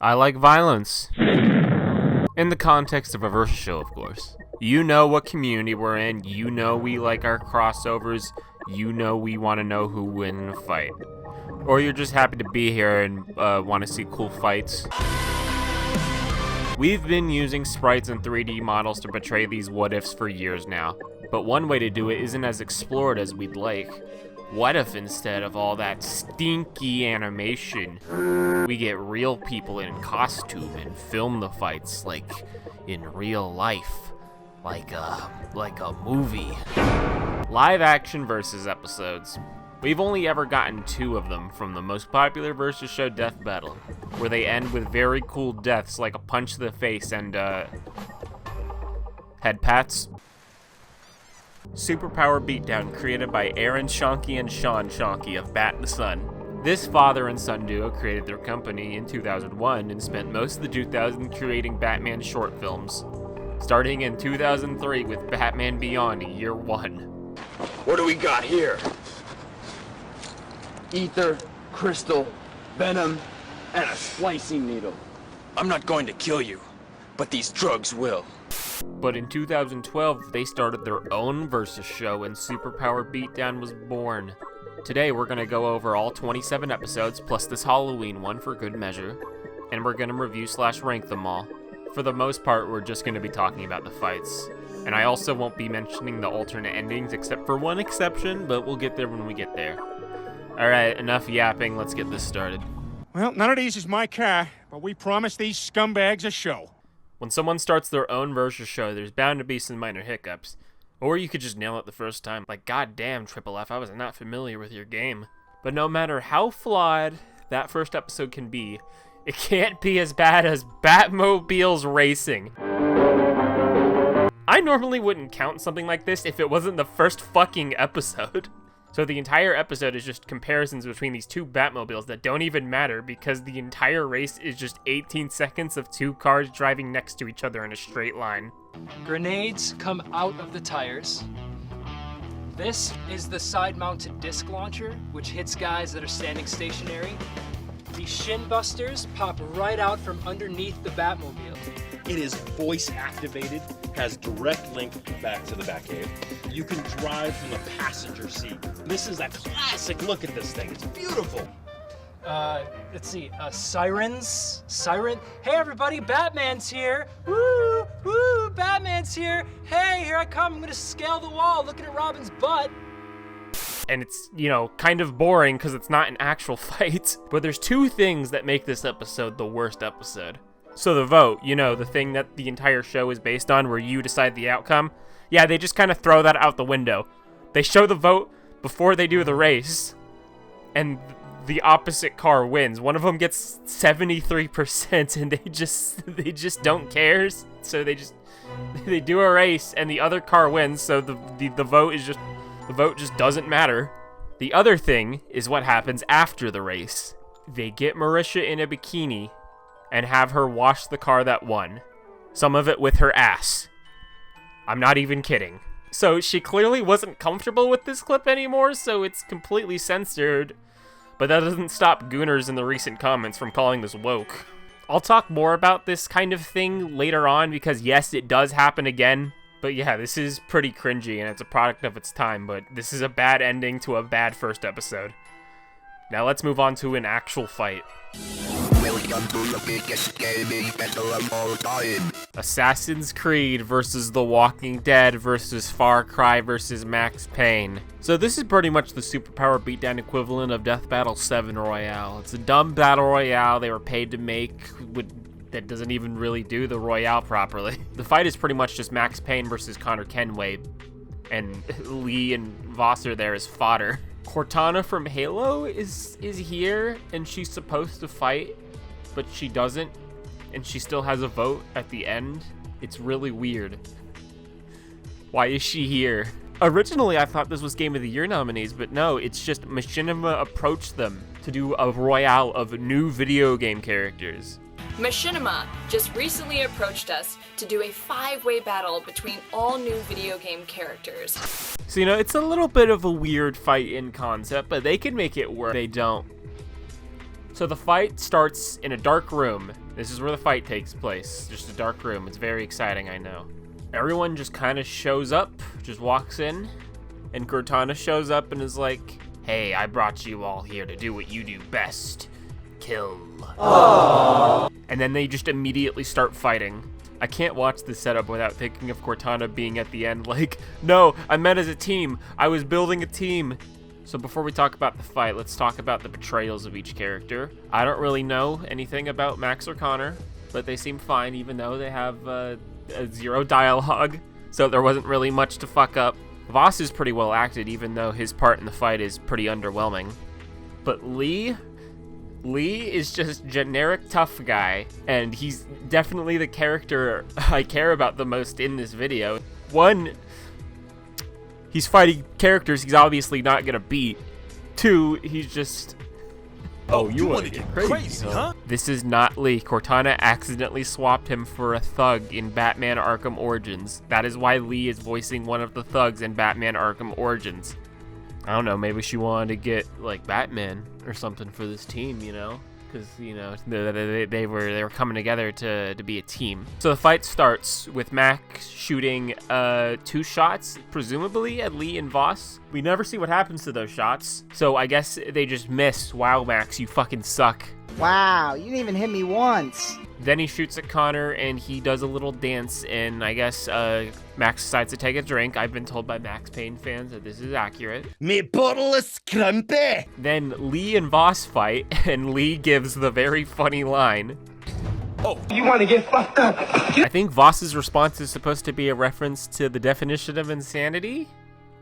I like violence. In the context of a versus show, of course. You know what community we're in, you know we like our crossovers, you know we want to know who wins in a fight. Or you're just happy to be here and want to see cool fights. We've been using sprites and 3D models to portray these what-ifs for years now, but one way to do it isn't as explored as we'd like. What if instead of all that stinky animation, we get real people in costume and film the fights like in real life, like a movie? Live action versus episodes. We've only ever gotten 2 of them from the most popular versus show Death Battle, where they end with very cool deaths like a punch to the face and head pats. Superpower Beatdown, created by Aaron Shonkey and Sean Shonkey of Bat the Sun. This father and son duo created their company in 2001 and spent most of the 2000s creating Batman short films, starting in 2003 with Batman Beyond Year 1. What do we got here? Ether, crystal, venom, and a splicing needle. I'm not going to kill you, but these drugs will. But in 2012, they started their own versus show and Superpower Beatdown was born. Today, we're going to go over all 27 episodes, plus this Halloween one for good measure, and we're going to review/rank them all. For the most part, we're just going to be talking about the fights. And I also won't be mentioning the alternate endings, except for one exception, but we'll get there when we get there. Alright, enough yapping, let's get this started. Well, none of these is my car, but we promised these scumbags a show. When someone starts their own versus show, there's bound to be some minor hiccups. Or you could just nail it the first time. Like, goddamn, Triple F, I was not familiar with your game. But no matter how flawed that first episode can be, it can't be as bad as Batmobiles Racing. I normally wouldn't count something like this if it wasn't the first fucking episode. So the entire episode is just comparisons between these 2 Batmobiles that don't even matter because the entire race is just 18 seconds of 2 cars driving next to each other in a straight line. Grenades come out of the tires. This is the side-mounted disc launcher, which hits guys that are standing stationary. These shin busters pop right out from underneath the Batmobile. It is voice activated, has direct link back to the Batcave. You can drive from the passenger seat. This is a classic look at this thing. It's beautiful. Let's see, Sirens. Hey everybody, Batman's here. Woo, woo, Batman's here. Hey, here I come. I'm gonna scale the wall looking at Robin's butt. And it's, you know, kind of boring because it's not an actual fight. But there's 2 things that make this episode the worst episode. So the vote, you know, the thing that the entire show is based on where you decide the outcome. Yeah, they just kind of throw that out the window. They show the vote before they do the race. And the opposite car wins. One of them gets 73% and they just don't care. So they do a race and the other car wins. So the vote just doesn't matter. The other thing is what happens after the race. They get Marisha in a bikini and have her wash the car that won. Some of it with her ass. I'm not even kidding. So she clearly wasn't comfortable with this clip anymore, so it's completely censored. But that doesn't stop gooners in the recent comments from calling this woke. I'll talk more about this kind of thing later on because yes, it does happen again. But yeah, this is pretty cringy and it's a product of its time, but this is a bad ending to a bad first episode. Now let's move on to an actual fight. Welcome to the biggest gaming battle of all time. Assassin's Creed versus The Walking Dead versus Far Cry versus Max Payne. So this is pretty much the Superpower Beatdown equivalent of Death Battle 7 Royale. It's a dumb battle royale they were paid to make that doesn't even really do the Royale properly. The fight is pretty much just Max Payne versus Connor Kenway, and Lee and Voss are there as fodder. Cortana from Halo is here, and she's supposed to fight, but she doesn't, and she still has a vote at the end. It's really weird. Why is she here? Originally, I thought this was Game of the Year nominees, but no, it's just Machinima approached them to do a royale of new video game characters. Machinima just recently approached us to do a 5-way battle between all new video game characters. So, you know, it's a little bit of a weird fight in concept, but they can make it work. They don't. So the fight starts in a dark room, This is where the fight takes place. Just a dark room. It's very exciting, I know. Everyone just kind of shows up, just walks in, and Cortana shows up and is like, hey, I brought you all here to do what you do best. Kill. Aww. And then they just immediately start fighting. I can't watch this setup without thinking of Cortana being at the end like, no, I meant as a team. I was building a team. So before we talk about the fight, let's talk about the betrayals of each character. I don't really know anything about Max or Connor, but they seem fine even though they have zero dialogue, so there wasn't really much to fuck up. Voss is pretty well acted even though his part in the fight is pretty underwhelming. But Lee is just generic tough guy, and he's definitely the character I care about the most in this video. One, he's fighting characters he's obviously not gonna beat. Two, he's just... Oh, you wanna get crazy, huh? This is not Lee. Cortana accidentally swapped him for a thug in Batman Arkham Origins. That is why Lee is voicing one of the thugs in Batman Arkham Origins. I don't know, maybe she wanted to get, like, Batman or something for this team, you know? Because, you know, they were coming together to be a team. So the fight starts with Max shooting 2 shots, presumably at Lee and Voss. We never see what happens to those shots, so I guess they just missed. Wow, Max, you fucking suck. Wow, you didn't even hit me once. Then he shoots at Connor, and he does a little dance, and I guess Max decides to take a drink. I've been told by Max Payne fans that this is accurate. Me bottle of scrumpy. Then Lee and Voss fight, and Lee gives the very funny line. Oh, you want to get fucked up? I think Voss's response is supposed to be a reference to the definition of insanity.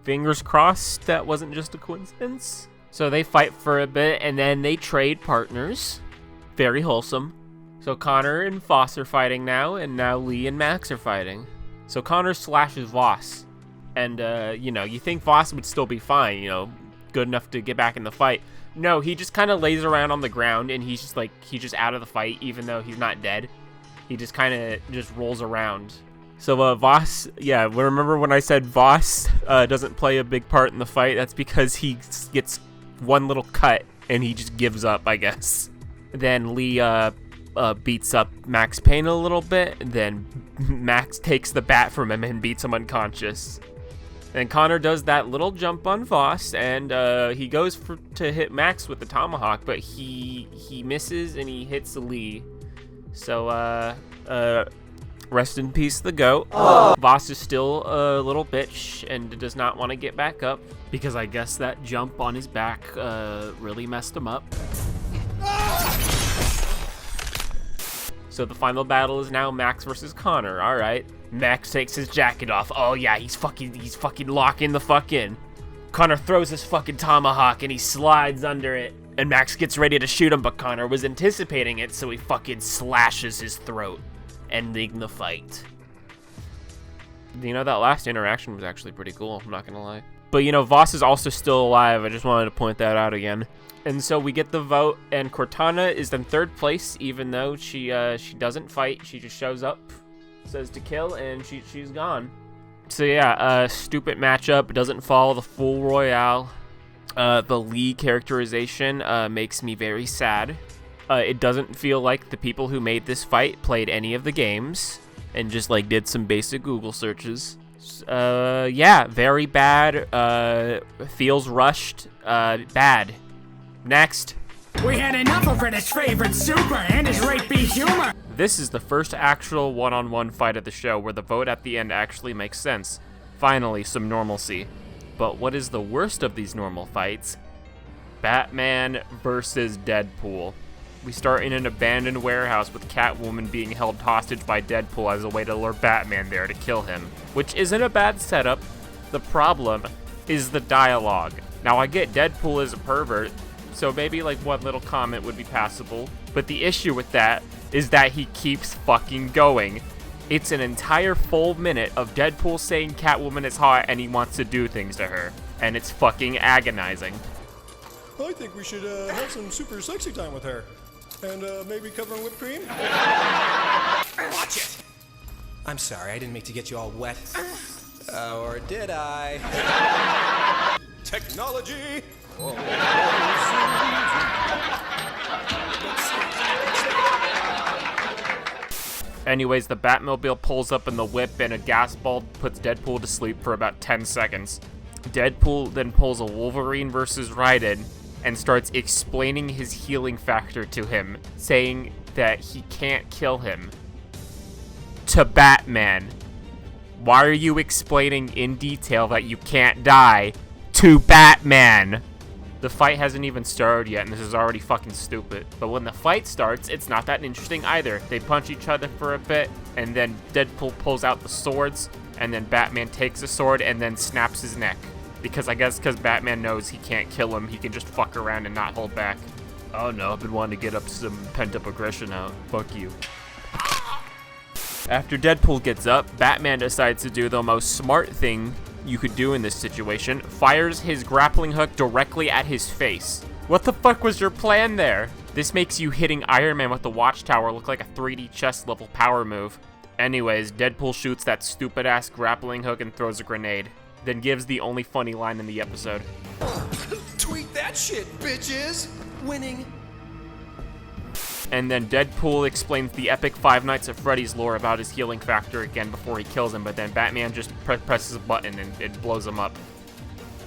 Fingers crossed that wasn't just a coincidence. So they fight for a bit, and then they trade partners. Very wholesome. So Connor and Voss are fighting now, and now Lee and Max are fighting. So Connor slashes Voss, and you know, you think Voss would still be fine, you know, good enough to get back in the fight. No, he just kind of lays around on the ground, and he's just out of the fight, even though he's not dead. He just kind of just rolls around. So Voss, yeah, remember when I said Voss doesn't play a big part in the fight? That's because he gets one little cut, and he just gives up, I guess. Then Lee beats up Max Payne a little bit, and then Max takes the bat from him and beats him unconscious. And Connor does that little jump on Voss, and he goes to hit Max with the tomahawk, but he misses and he hits Lee. So rest in peace, the goat. Voss is still a little bitch and does not want to get back up because I guess that jump on his back really messed him up. So the final battle is now Max versus Connor. All right. Max takes his jacket off. Oh yeah, he's fucking locking the fuck in. Connor throws his fucking tomahawk and he slides under it. And Max gets ready to shoot him, but Connor was anticipating it, so he fucking slashes his throat, ending the fight. You know, that last interaction was actually pretty cool, I'm not gonna lie. But you know, Voss is also still alive. I just wanted to point that out again. And so we get the vote, and Cortana is in 3rd place, even though she doesn't fight. She just shows up, says to kill, and she's gone. So yeah, stupid matchup. Doesn't follow the full Royale. The Lee characterization makes me very sad. It doesn't feel like the people who made this fight played any of the games and just like did some basic Google searches. Yeah, very bad. Feels rushed. Bad. Next. We had enough of British favorite super and his rape B humor. This is the first actual one-on-one fight of the show where the vote at the end actually makes sense. Finally, some normalcy. But what is the worst of these normal fights? Batman versus Deadpool. We start in an abandoned warehouse with Catwoman being held hostage by Deadpool as a way to lure Batman there to kill him, which isn't a bad setup. The problem is the dialogue. Now I get Deadpool is a pervert, so maybe like one little comment would be passable, but the issue with that is that he keeps fucking going. It's an entire full minute of Deadpool saying Catwoman is hot and he wants to do things to her, and it's fucking agonizing. I think we should have some super sexy time with her. And maybe cover in whipped cream? Watch it! I'm sorry, I didn't mean to get you all wet. Or did I? Technology! Anyways, the Batmobile pulls up in the whip and a gas ball puts Deadpool to sleep for about 10 seconds. Deadpool then pulls a Wolverine versus Raiden and starts explaining his healing factor to him, saying that he can't kill him. To Batman. Why are you explaining in detail that you can't die to Batman? The fight hasn't even started yet, and this is already fucking stupid. But when the fight starts, it's not that interesting either. They punch each other for a bit, and then Deadpool pulls out the swords, and then Batman takes a sword and then snaps his neck. Because because Batman knows he can't kill him, he can just fuck around and not hold back. Oh no, I've been wanting to get up some pent-up aggression out. Fuck you. After Deadpool gets up, Batman decides to do the most smart thing you could do in this situation, fires his grappling hook directly at his face. What the fuck was your plan there? This makes you hitting Iron Man with the Watchtower look like a 3D chess level power move. Anyways, Deadpool shoots that stupid ass grappling hook and throws a grenade, then gives the only funny line in the episode. Tweet that shit, bitches! Winning. And then Deadpool explains the epic Five Nights at Freddy's lore about his healing factor again before he kills him, but then Batman just presses a button and it blows him up.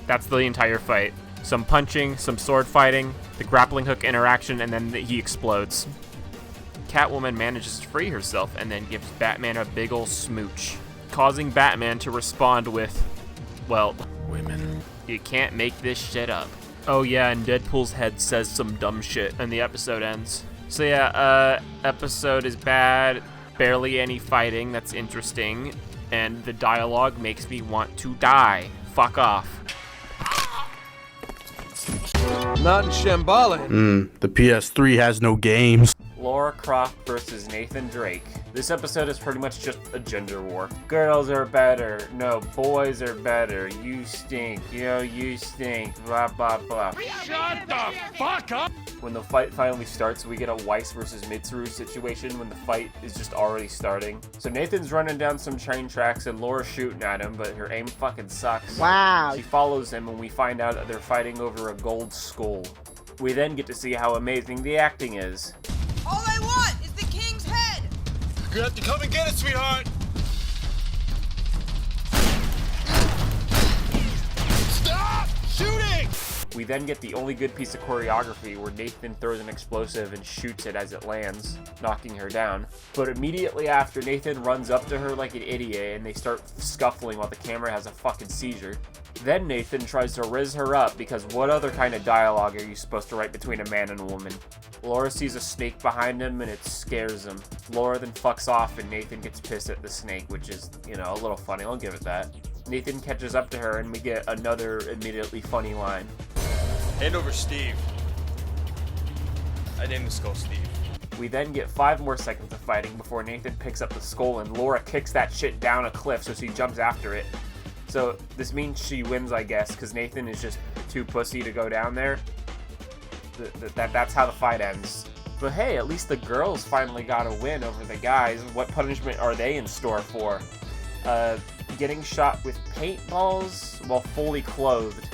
That's the entire fight. Some punching, some sword fighting, the grappling hook interaction, and then he explodes. Catwoman manages to free herself and then gives Batman a big ol' smooch, causing Batman to respond with, well, women. You can't make this shit up. Oh yeah, and Deadpool's head says some dumb shit, and the episode ends. So yeah, episode is bad, barely any fighting that's interesting, and the dialogue makes me want to die. Fuck off. Not in Shambhala. The PS3 has no games. Lara Croft versus Nathan Drake. This episode is pretty much just a gender war. Girls are better. No, boys are better. You stink. Yo, you stink. Blah, blah, blah. Shut the fuck up! When the fight finally starts, we get a Weiss versus Mitsuru situation when the fight is just already starting. So Nathan's running down some train tracks and Laura's shooting at him, but her aim fucking sucks. Wow. She follows him and we find out that they're fighting over a gold skull. We then get to see how amazing the acting is. All I want is the king's head! You have to come and get it, sweetheart! Stop shooting! We then get the only good piece of choreography where Nathan throws an explosive and shoots it as it lands, knocking her down. But immediately after, Nathan runs up to her like an idiot and they start scuffling while the camera has a fucking seizure. Then Nathan tries to riz her up because what other kind of dialogue are you supposed to write between a man and a woman? Laura sees a snake behind him and it scares him. Laura then fucks off and Nathan gets pissed at the snake, which is, you know, a little funny, I'll give it that. Nathan catches up to her and we get another immediately funny line. Hand over Steve. I named the skull Steve. We then get 5 more seconds of fighting before Nathan picks up the skull and Laura kicks that shit down a cliff so she jumps after it. So this means she wins, I guess, because Nathan is just too pussy to go down there. That's how the fight ends. But hey, at least the girls finally got a win over the guys. What punishment are they in store for? Getting shot with paintballs while fully clothed.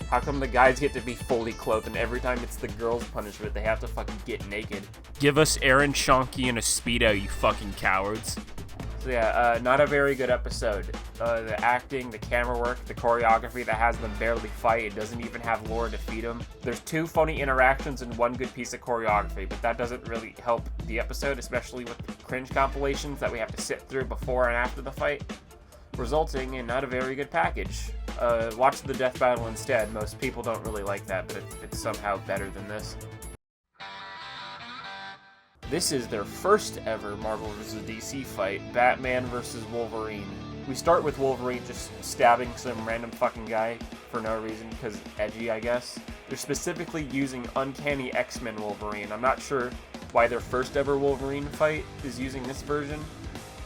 How come the guys get to be fully clothed and every time it's the girls' punishment they have to fucking get naked? Give us Aaron Schonke in a Speedo, you fucking cowards. So yeah, not a very good episode. The acting, the camera work, the choreography that has them barely fight. It doesn't even have Laura defeat them. There's 2 funny interactions and 1 good piece of choreography, but that doesn't really help the episode, especially with the cringe compilations that we have to sit through before and after the fight, resulting in not a very good package. Watch the death battle instead. Most people don't really like that, but it's somehow better than this. This is their first ever Marvel vs. DC fight, Batman vs. Wolverine. We start with Wolverine just stabbing some random fucking guy for no reason, because edgy, I guess. They're specifically using Uncanny X-Men Wolverine. I'm not sure why their first ever Wolverine fight is using this version.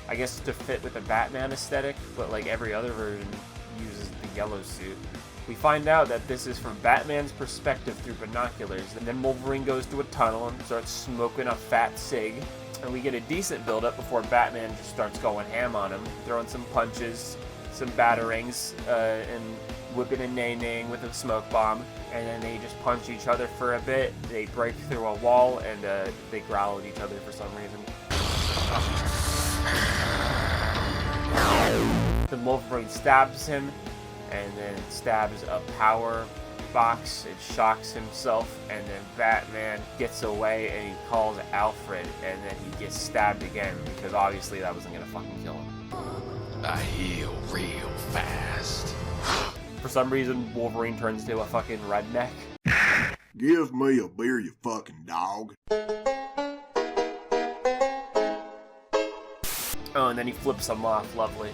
I guess to fit with the Batman aesthetic, but like every other version uses the yellow suit. We find out that this is from Batman's perspective through binoculars, and then Wolverine goes to a tunnel and starts smoking a fat cig, and we get a decent build-up before Batman just starts going ham on him, throwing some punches, some batterings, and whipping and nay-naying with a smoke bomb, and then they just punch each other for a bit, they break through a wall, and they growl at each other for some reason. The Wolverine stabs him, and then stabs a power box. It shocks himself, and then Batman gets away and he calls Alfred, and then he gets stabbed again because obviously that wasn't gonna fucking kill him. I heal real fast. For some reason, Wolverine turns into a fucking redneck. Give me a beer, you fucking dog. Oh, and then he flips him off. Lovely.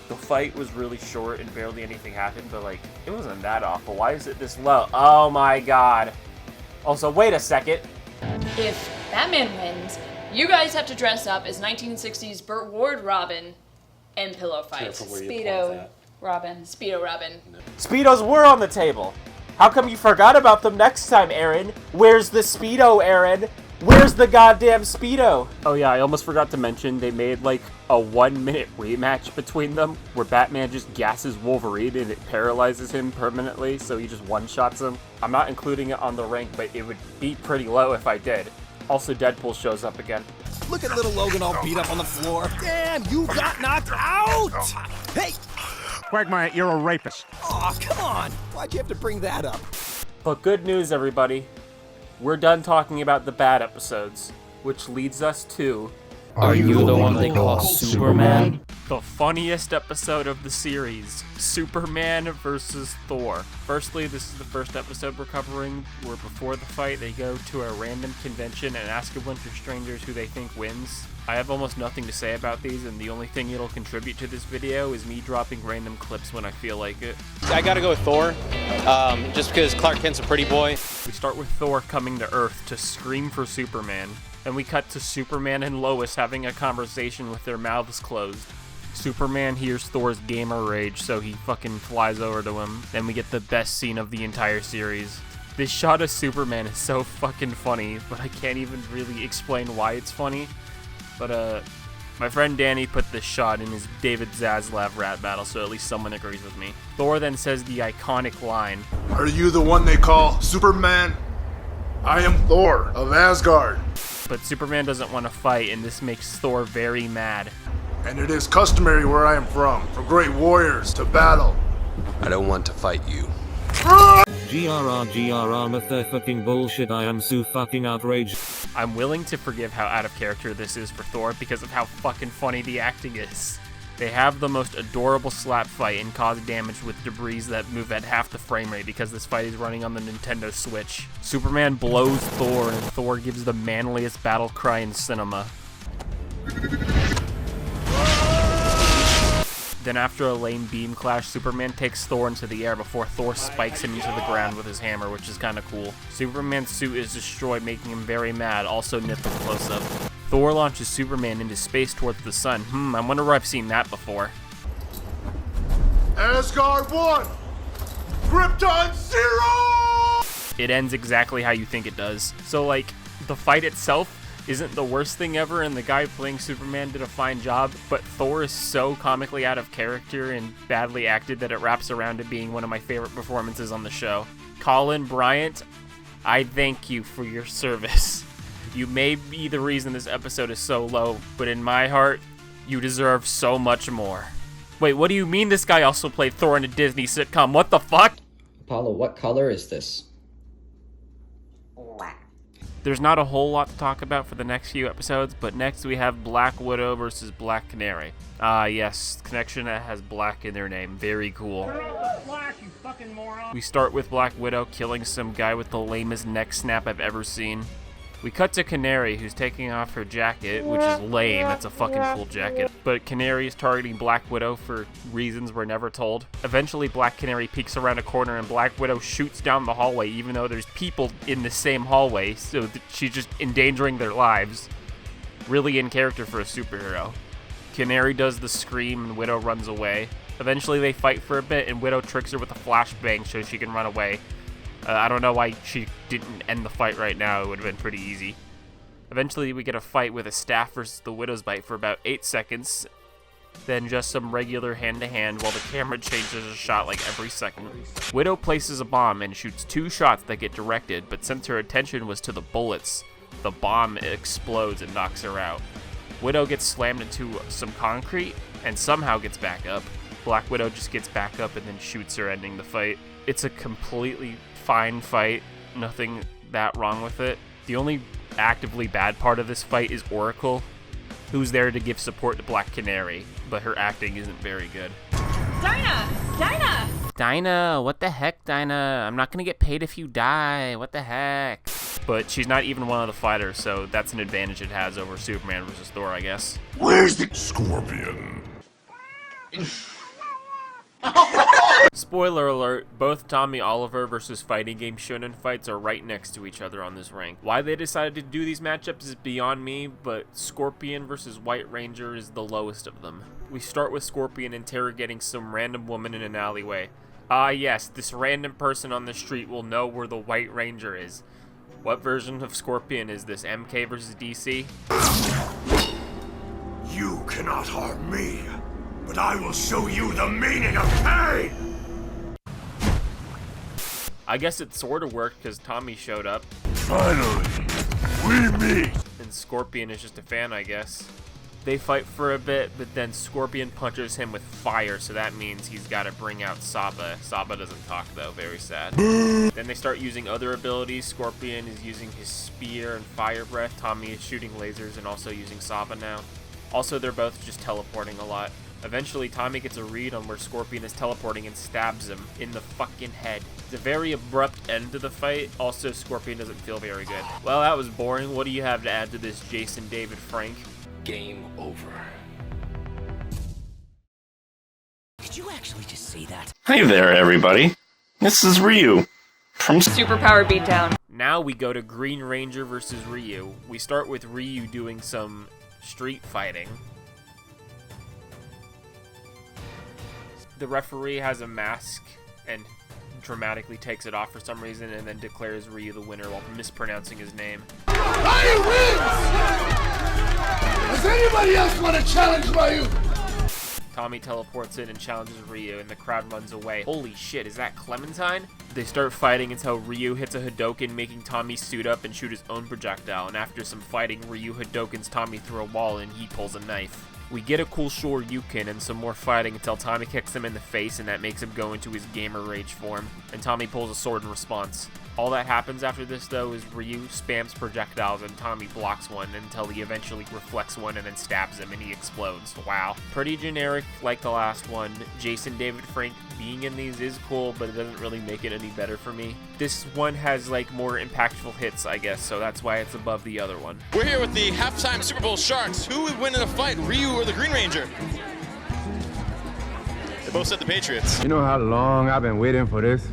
The fight was really short and barely anything happened, but like, it wasn't that awful. Why is it this low? Oh my god. Also, wait a second. If Batman wins, you guys have to dress up as 1960s Burt Ward Robin and pillow fight. Speedo Robin. Speedo Robin. Speedos were on the table. How come you forgot about them next time, Aaron? Where's the Speedo, Aaron? Where's the goddamn Speedo? Oh yeah, I almost forgot to mention they made like a 1-minute rematch between them where Batman just gasses Wolverine and it paralyzes him permanently, so he just one-shots him. I'm not including it on the rank, but it would be pretty low if I did. Also, Deadpool shows up again. Look at little Logan all beat up on the floor. Damn, you got knocked out! Hey! Quagmire, you're a rapist. Aw, come on! Why'd you have to bring that up? But good news, everybody. We're done talking about the bad episodes, which leads us to... Are you the one they call Superman? The funniest episode of the series, Superman versus Thor. Firstly, this is the first episode we're covering, where before the fight, they go to a random convention and ask a bunch of strangers who they think wins. I have almost nothing to say about these, and the only thing it'll contribute to this video is me dropping random clips when I feel like it. I gotta go with Thor, just because Clark Kent's a pretty boy. We start with Thor coming to Earth to scream for Superman. Then we cut to Superman and Lois having a conversation with their mouths closed. Superman hears Thor's gamer rage, so he fucking flies over to him. Then we get the best scene of the entire series. This shot of Superman is so fucking funny, but I can't even really explain why it's funny. But, my friend Danny put this shot in his David Zaslav rap battle, so at least someone agrees with me. Thor then says the iconic line. Are you the one they call Superman? I am Thor of Asgard. But Superman doesn't want to fight, and this makes Thor very mad. And it is customary where I am from, for great warriors to battle. I don't want to fight you. GRR, motherfucking bullshit, I am so fucking outraged. I'm willing to forgive how out of character this is for Thor because of how fucking funny the acting is. They have the most adorable slap fight and cause damage with debris that move at half the frame rate because this fight is running on the Nintendo Switch. Superman blows Thor and Thor gives the manliest battle cry in cinema. Then after a lame beam clash, Superman takes Thor into the air before Thor spikes him into the ground with his hammer, which is kinda cool. Superman's suit is destroyed, making him very mad, also nipple close-up. Thor launches Superman into space towards the sun. I wonder where I've seen that before. Asgard 1! Krypton 0! It ends exactly how you think it does. So, like, the fight itself isn't the worst thing ever, and the guy playing Superman did a fine job, but Thor is so comically out of character and badly acted that it wraps around to being one of my favorite performances on the show. Colin Bryant, I thank you for your service. You may be the reason this episode is so low, but in my heart, you deserve so much more. Wait, what do you mean this guy also played Thor in a Disney sitcom? What the fuck? Apollo, what color is this? There's not a whole lot to talk about for the next few episodes, but next we have Black Widow versus Black Canary. Yes, connection that has black in their name. Very cool. We start with Black Widow killing some guy with the lamest neck snap I've ever seen. We cut to Canary, who's taking off her jacket, which is lame. That's a fucking cool jacket. But Canary is targeting Black Widow for reasons we're never told. Eventually, Black Canary peeks around a corner and Black Widow shoots down the hallway, even though there's people in the same hallway, so she's just endangering their lives. Really in character for a superhero. Canary does the scream and Widow runs away. Eventually, they fight for a bit and Widow tricks her with a flashbang so she can run away. I don't know why she didn't end the fight right now. It would have been pretty easy. Eventually, we get a fight with a staff versus the Widow's Bite for about 8 seconds. Then just some regular hand-to-hand while the camera changes a shot like every second. Widow places a bomb and shoots 2 shots that get directed, but since her attention was to the bullets, the bomb explodes and knocks her out. Widow gets slammed into some concrete and somehow gets back up. Black Widow just gets back up and then shoots her, ending the fight. It's a completely fine fight, nothing that wrong with it. The only actively bad part of this fight is Oracle, who's there to give support to Black Canary, but her acting isn't very good. Dinah, what the heck, Dinah? I'm not gonna get paid if you die, what the heck? But she's not even one of the fighters, so that's an advantage it has over Superman versus Thor, I guess. Where's the Scorpion? Spoiler alert, both Tommy Oliver versus fighting game shonen fights are right next to each other on this rank. Why they decided to do these matchups is beyond me, but Scorpion versus White Ranger is the lowest of them. We start with Scorpion interrogating some random woman in an alleyway. Ah yes, this random person on the street will know where the White Ranger is. What version of Scorpion is this, MK versus DC? You cannot harm me, but I will show you the meaning of pain! I guess it sort of worked because Tommy showed up. Finally, we meet! And Scorpion is just a fan, I guess. They fight for a bit, but then Scorpion punches him with fire, so that means he's got to bring out Saba. Saba doesn't talk, though. Very sad. Then they start using other abilities. Scorpion is using his spear and fire breath. Tommy is shooting lasers and also using Saba now. Also, they're both just teleporting a lot. Eventually, Tommy gets a read on where Scorpion is teleporting and stabs him in the fucking head. It's a very abrupt end to the fight. Also, Scorpion doesn't feel very good. Well, that was boring. What do you have to add to this, Jason David Frank? Game over. Did you actually just say that? Hey there, everybody. This is Ryu from Superpower Beatdown. Now we go to Green Ranger versus Ryu. We start with Ryu doing some street fighting. The referee has a mask and dramatically takes it off for some reason and then declares Ryu the winner while mispronouncing his name. Does anybody else want to challenge Ryu? Tommy teleports in and challenges Ryu, and the crowd runs away. Holy shit, is that Clementine? They start fighting until Ryu hits a Hadouken, making Tommy suit up and shoot his own projectile, and after some fighting, Ryu Hadoukens Tommy through a wall and he pulls a knife. We get a cool Shoryuken and some more fighting until Tommy kicks him in the face, and that makes him go into his gamer rage form, and Tommy pulls a sword in response. All that happens after this, though, is Ryu spams projectiles and Tommy blocks one until he eventually reflects one and then stabs him and he explodes. Wow. Pretty generic like the last one. Jason David Frank being in these is cool, but it doesn't really make it any better for me. This one has like more impactful hits, I guess, so that's why it's above the other one. We're here with the halftime Super Bowl Sharks. Who would win in a fight, Ryu or the Green Ranger? They both said the Patriots. You know how long I've been waiting for this?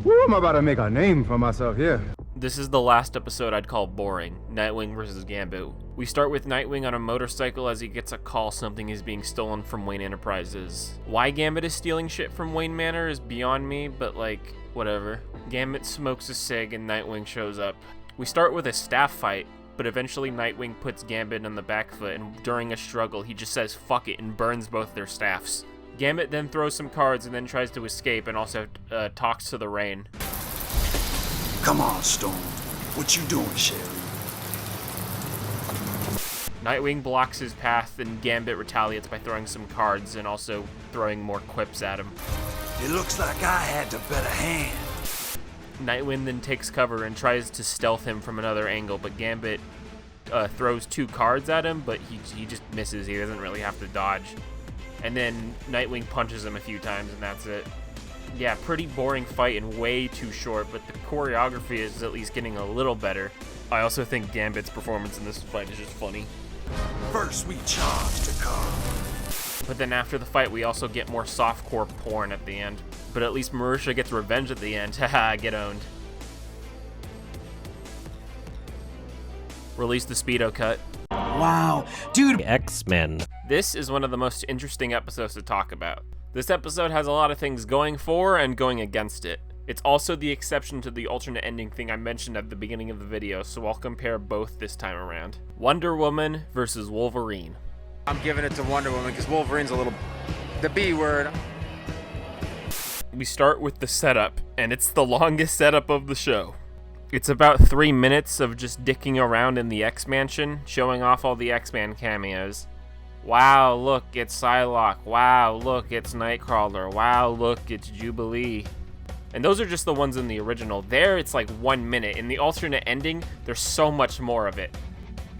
Woo, I'm about to make a name for myself here. This is the last episode I'd call boring. Nightwing versus Gambit. We start with Nightwing on a motorcycle as he gets a call something is being stolen from Wayne Enterprises. Why Gambit is stealing shit from Wayne Manor is beyond me, but like, whatever. Gambit smokes a cig and Nightwing shows up. We start with a staff fight, but eventually Nightwing puts Gambit on the back foot, and during a struggle he just says fuck it and burns both their staffs. Gambit then throws some cards and then tries to escape and also talks to the rain. Come on, Storm. What you doing, Sherry? Nightwing blocks his path and Gambit retaliates by throwing some cards and also throwing more quips at him. It looks like I had the better hand. Nightwing then takes cover and tries to stealth him from another angle, but Gambit throws two cards at him, but he just misses. He doesn't really have to dodge. And then Nightwing punches him a few times, and that's it. Yeah, pretty boring fight and way too short, but the choreography is at least getting a little better. I also think Gambit's performance in this fight is just funny. First, we charge the car. But then after the fight, we also get more softcore porn at the end. But at least Marisha gets revenge at the end. Haha, get owned. Release the Speedo cut. Wow, dude. X-Men. This is one of the most interesting episodes to talk about. This episode has a lot of things going for and going against it. It's also the exception to the alternate ending thing I mentioned at the beginning of the video, so I'll compare both this time around. Wonder Woman versus Wolverine. I'm giving it to Wonder Woman because Wolverine's a little... the B word. We start with the setup, and it's the longest setup of the show. It's about 3 minutes of just dicking around in the X-Mansion, showing off all the X-Man cameos. Wow, look, it's Psylocke. Wow, look, it's Nightcrawler. Wow, look, it's Jubilee. And those are just the ones in the original. There, it's like 1 minute. In the alternate ending, there's so much more of it.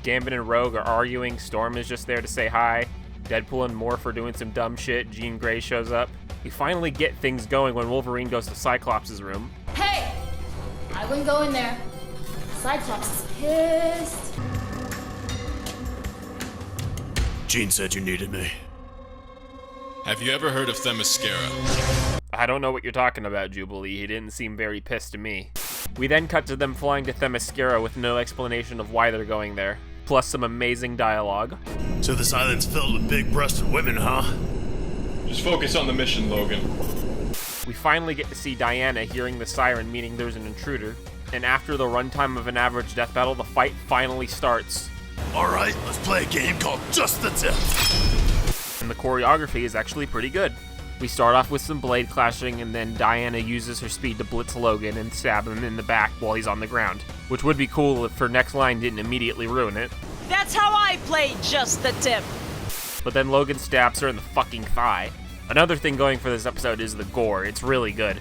Gambit and Rogue are arguing. Storm is just there to say hi. Deadpool and Morph are doing some dumb shit. Jean Grey shows up. We finally get things going when Wolverine goes to Cyclops' room. Hey! I wouldn't go in there. Cyclops is pissed. Jean said you needed me. Have you ever heard of Themyscira? I don't know what you're talking about, Jubilee. He didn't seem very pissed to me. We then cut to them flying to Themyscira with no explanation of why they're going there, plus some amazing dialogue. So this island's filled with big-breasted women, huh? Just focus on the mission, Logan. We finally get to see Diana hearing the siren, meaning there's an intruder. And after the runtime of an average death battle, the fight finally starts. Alright, let's play a game called Just the Tip. And the choreography is actually pretty good. We start off with some blade clashing, and then Diana uses her speed to blitz Logan and stab him in the back while he's on the ground. Which would be cool if her next line didn't immediately ruin it. That's how I play Just the Tip. But then Logan stabs her in the fucking thigh. Another thing going for this episode is the gore. It's really good.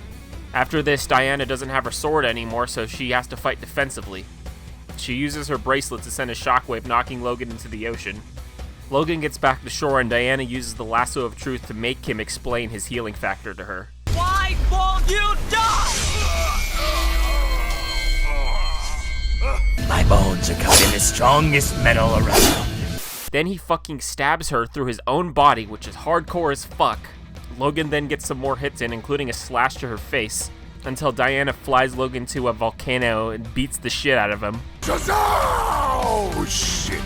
After this, Diana doesn't have her sword anymore, so she has to fight defensively. She uses her bracelet to send a shockwave, knocking Logan into the ocean. Logan gets back to shore, and Diana uses the lasso of truth to make him explain his healing factor to her. Why won't you die? My bones are covered in the strongest metal around. Then he fucking stabs her through his own body, which is hardcore as fuck. Logan then gets some more hits in, including a slash to her face, until Diana flies Logan to a volcano and beats the shit out of him. Oh, shit.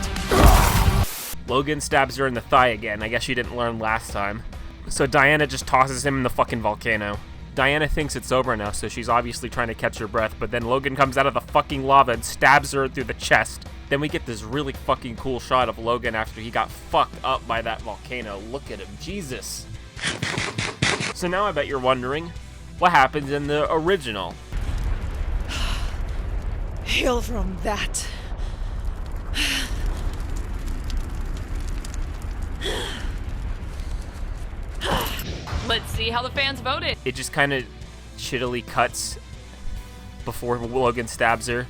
Logan stabs her in the thigh again. I guess she didn't learn last time. So Diana just tosses him in the fucking volcano. Diana thinks it's over now, so she's obviously trying to catch her breath, but then Logan comes out of the fucking lava and stabs her through the chest. Then we get this really fucking cool shot of Logan after he got fucked up by that volcano. Look at him, Jesus. So now I bet you're wondering, what happens in the original? Heal from that. Let's see how the fans voted. It just kind of shittily cuts before Logan stabs her.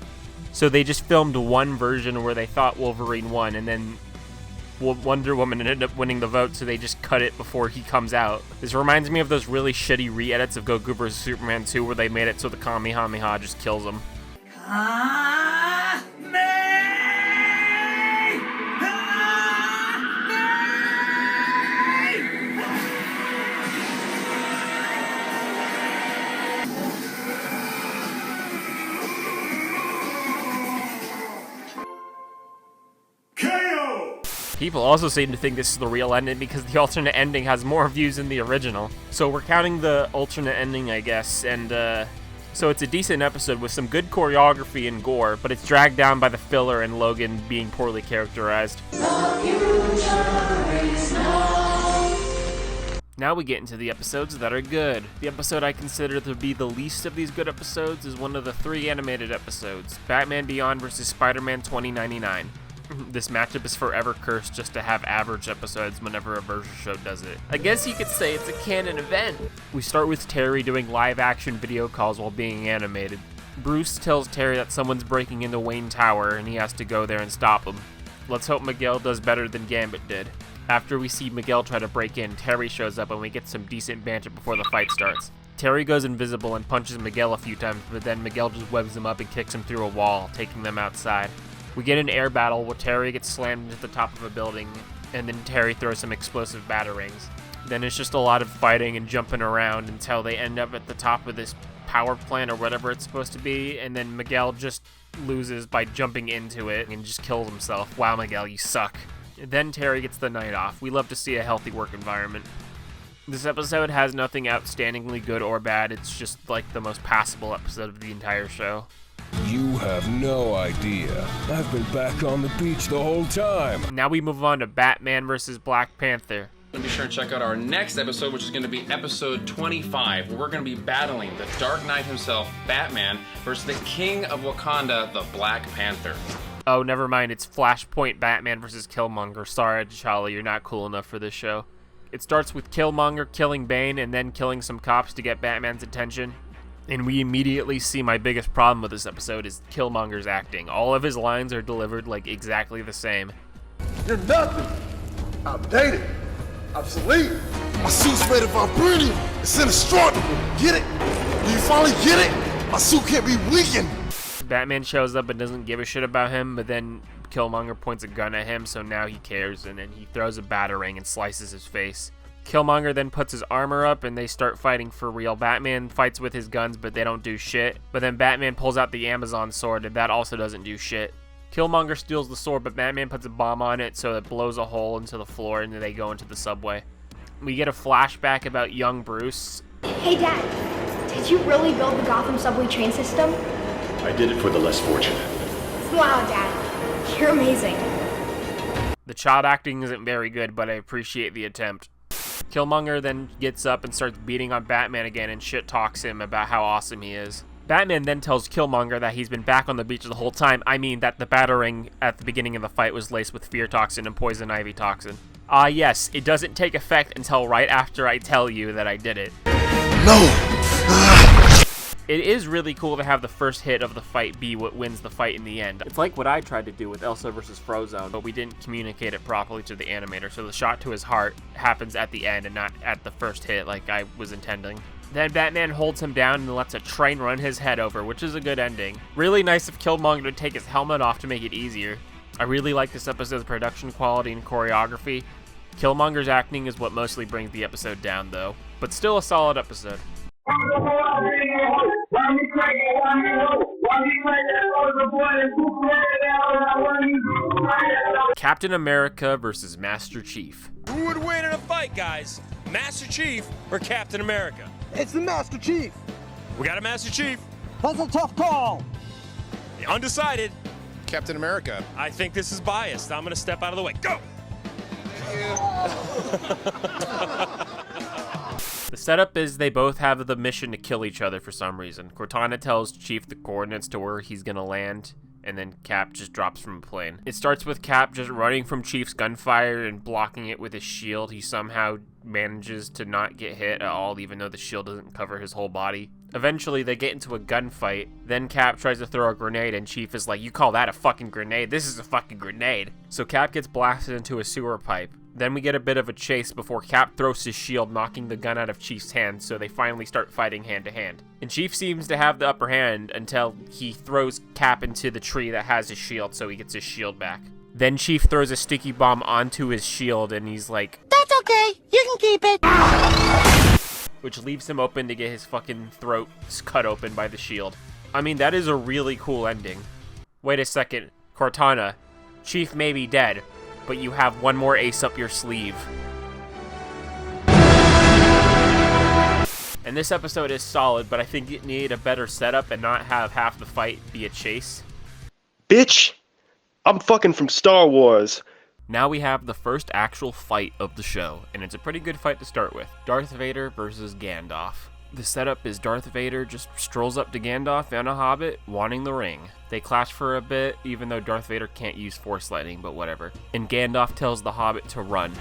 So they just filmed one version where they thought Wolverine won, and then Wonder Woman ended up winning the vote, so they just cut it before he comes out. This reminds me of those really shitty re-edits of Goku vs. Superman 2 where they made it so the Kamehameha just kills him. People also seem to think this is the real ending because the alternate ending has more views than the original. So we're counting the alternate ending, I guess, and so it's a decent episode with some good choreography and gore, but it's dragged down by the filler and Logan being poorly characterized. Now we get into the episodes that are good. The episode I consider to be the least of these good episodes is one of the 3 animated episodes, Batman Beyond vs. Spider-Man 2099. This matchup is forever cursed just to have average episodes whenever a Versus show does it. I guess you could say it's a canon event. We start with Terry doing live action video calls while being animated. Bruce tells Terry that someone's breaking into Wayne Tower and he has to go there and stop them. Let's hope Miguel does better than Gambit did. After we see Miguel try to break in, Terry shows up and we get some decent banter before the fight starts. Terry goes invisible and punches Miguel a few times, but then Miguel just webs him up and kicks him through a wall, taking them outside. We get an air battle where Terry gets slammed into the top of a building, and then Terry throws some explosive batarangs. Then it's just a lot of fighting and jumping around until they end up at the top of this power plant or whatever it's supposed to be, and then Miguel just loses by jumping into it and just kills himself. Wow, Miguel, you suck. Then Terry gets the night off. We love to see a healthy work environment. This episode has nothing outstandingly good or bad. It's just like the most passable episode of the entire show. You have no idea. I've been back on the beach the whole time. Now we move on to Batman vs. Black Panther. And be sure and check out our next episode, which is going to be episode 25, where we're going to be battling the Dark Knight himself, Batman, versus the King of Wakanda, the Black Panther. Oh, never mind. It's Flashpoint Batman versus Killmonger. Sorry, T'Challa, you're not cool enough for this show. It starts with Killmonger killing Bane and then killing some cops to get Batman's attention. And we immediately see my biggest problem with this episode is Killmonger's acting. All of his lines are delivered like exactly the same. You're nothing. Outdated. Obsolete. My suit's made of vibranium. It's indestructible. Get it? Do you finally get it? My suit can't be weakened. Batman shows up and doesn't give a shit about him, but then Killmonger points a gun at him, so now he cares, and then he throws a batarang and slices his face. Killmonger then puts his armor up and they start fighting for real. Batman fights with his guns, but they don't do shit. But then Batman pulls out the Amazon sword, and that also doesn't do shit. Killmonger steals the sword, but Batman puts a bomb on it so it blows a hole into the floor, and then they go into the subway. We get a flashback about young Bruce. Hey Dad, did you really build the Gotham subway train system? I did it for the less fortunate. Wow, Dad, you're amazing. The child acting isn't very good, but I appreciate the attempt. Killmonger then gets up and starts beating on Batman again and shit talks him about how awesome he is. Batman then tells Killmonger that he's been back on the beach the whole time. I mean that the batarang at the beginning of the fight was laced with fear toxin and poison ivy toxin. Yes, it doesn't take effect until right after I tell you that I did it. No! It is really cool to have the first hit of the fight be what wins the fight in the end. It's like what I tried to do with Elsa vs. Frozone, but we didn't communicate it properly to the animator, so the shot to his heart happens at the end and not at the first hit like I was intending. Then Batman holds him down and lets a train run his head over, which is a good ending. Really nice of Killmonger to take his helmet off to make it easier. I really like this episode's production quality and choreography. Killmonger's acting is what mostly brings the episode down though, but still a solid episode. Captain America versus Master Chief. Who would win in a fight, guys? Master Chief or Captain America? It's the Master Chief. We got a Master Chief. That's a tough call. Undecided. Captain America. I think this is biased. I'm going to step out of the way. Go! The setup is they both have the mission to kill each other for some reason. Cortana tells Chief the coordinates to where he's gonna land, and then Cap just drops from a plane. It starts with Cap just running from Chief's gunfire and blocking it with his shield. He somehow manages to not get hit at all, even though the shield doesn't cover his whole body. Eventually, they get into a gunfight. Then Cap tries to throw a grenade, and Chief is like, "You call that a fucking grenade? This is a fucking grenade." So Cap gets blasted into a sewer pipe. Then we get a bit of a chase before Cap throws his shield, knocking the gun out of Chief's hand, so they finally start fighting hand to hand. And Chief seems to have the upper hand until he throws Cap into the tree that has his shield, so he gets his shield back. Then Chief throws a sticky bomb onto his shield, and he's like, "That's okay, you can keep it." Which leaves him open to get his fucking throat cut open by the shield. I mean, that is a really cool ending. Wait a second, Cortana, Chief may be dead, but you have one more ace up your sleeve. And this episode is solid, but I think it needed a better setup and not have half the fight be a chase. Bitch, I'm fucking from Star Wars. Now we have the first actual fight of the show, and it's a pretty good fight to start with. Darth Vader versus Gandalf. The setup is Darth Vader just strolls up to Gandalf and a hobbit, wanting the ring. They clash for a bit, even though Darth Vader can't use Force Lightning, but whatever. And Gandalf tells the hobbit to run.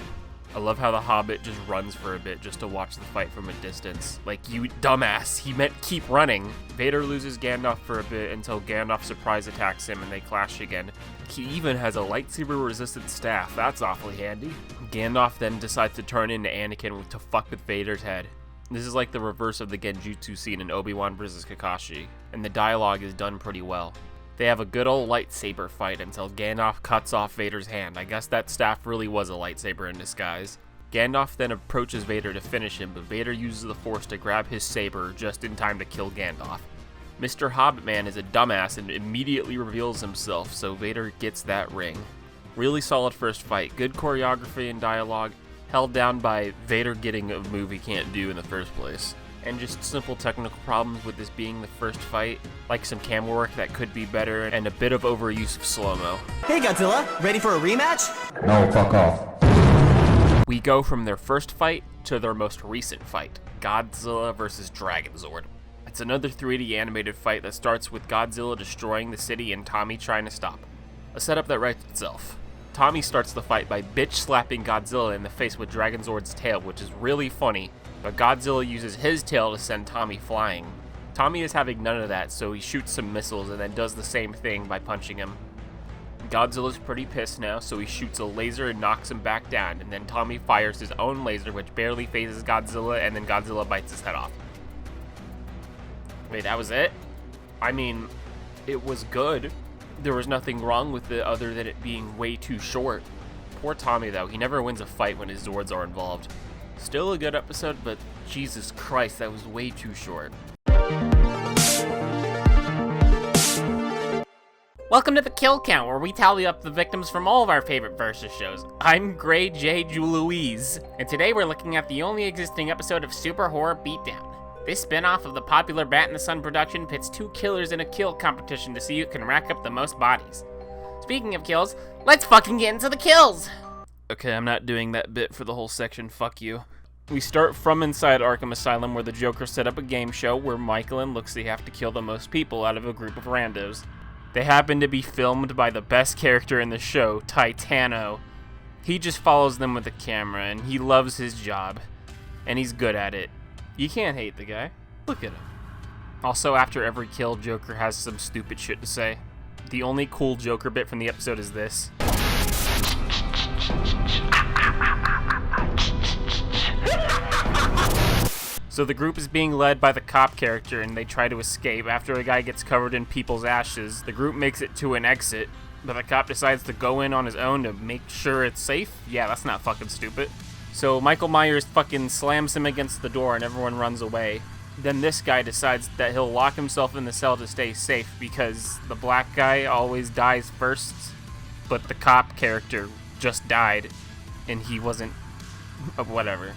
I love how the hobbit just runs for a bit just to watch the fight from a distance. Like, you dumbass, he meant keep running. Vader loses Gandalf for a bit until Gandalf surprise attacks him and they clash again. He even has a lightsaber-resistant staff, that's awfully handy. Gandalf then decides to turn into Anakin to fuck with Vader's head. This is like the reverse of the Genjutsu scene in Obi-Wan vs. Kakashi, and the dialogue is done pretty well. They have a good old lightsaber fight until Gandalf cuts off Vader's hand. I guess that staff really was a lightsaber in disguise. Gandalf then approaches Vader to finish him, but Vader uses the Force to grab his saber just in time to kill Gandalf. Mr. Hobbitman is a dumbass and immediately reveals himself, so Vader gets that ring. Really solid first fight, good choreography and dialogue, held down by Vader getting a move he can't do in the first place. And just simple technical problems with this being the first fight, like some camera work that could be better, and a bit of overuse of slow-mo. Hey Godzilla, ready for a rematch? No, fuck off. We go from their first fight to their most recent fight, Godzilla vs. Dragonzord. It's another 3D animated fight that starts with Godzilla destroying the city and Tommy trying to stop. A setup that writes itself. Tommy starts the fight by bitch slapping Godzilla in the face with Dragonzord's tail, which is really funny, but Godzilla uses his tail to send Tommy flying. Tommy is having none of that, so he shoots some missiles and then does the same thing by punching him. Godzilla's pretty pissed now, so he shoots a laser and knocks him back down, and then Tommy fires his own laser, which barely phases Godzilla, and then Godzilla bites his head off. Wait, that was it? I mean, it was good. There was nothing wrong with it other than it being way too short. Poor Tommy, though. He never wins a fight when his Zords are involved. Still a good episode, but Jesus Christ, that was way too short. Welcome to the Kill Count, where we tally up the victims from all of our favorite Versus shows. I'm Gray J. Louise, and today we're looking at the only existing episode of Super Horror Beatdown. This spin-off of the popular Bat in the Sun production pits two killers in a kill competition to see who can rack up the most bodies. Speaking of kills, let's fucking get into the kills! Okay, I'm not doing that bit for the whole section, fuck you. We start from inside Arkham Asylum, where the Joker set up a game show where Michael and Luxie have to kill the most people out of a group of randos. They happen to be filmed by the best character in the show, Titano. He just follows them with a camera, and he loves his job. And he's good at it. You can't hate the guy. Look at him. Also, after every kill, Joker has some stupid shit to say. The only cool Joker bit from the episode is this. So the group is being led by the cop character, and they try to escape. After a guy gets covered in people's ashes, the group makes it to an exit, but the cop decides to go in on his own to make sure it's safe? Yeah, that's not fucking stupid. So Michael Myers fucking slams him against the door and everyone runs away. Then this guy decides that he'll lock himself in the cell to stay safe because the black guy always dies first, but the cop character just died and he wasn't... whatever.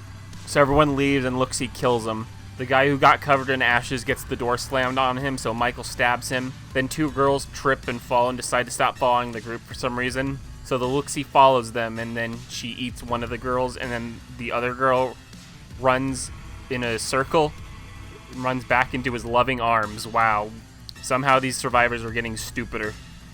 So everyone leaves and Luxie kills him. The guy who got covered in ashes gets the door slammed on him, so Michael stabs him. Then two girls trip and fall and decide to stop following the group for some reason. So the Luxie follows them, and then she eats one of the girls, and then the other girl runs in a circle, runs back into his loving arms. Wow. Somehow these survivors are getting stupider.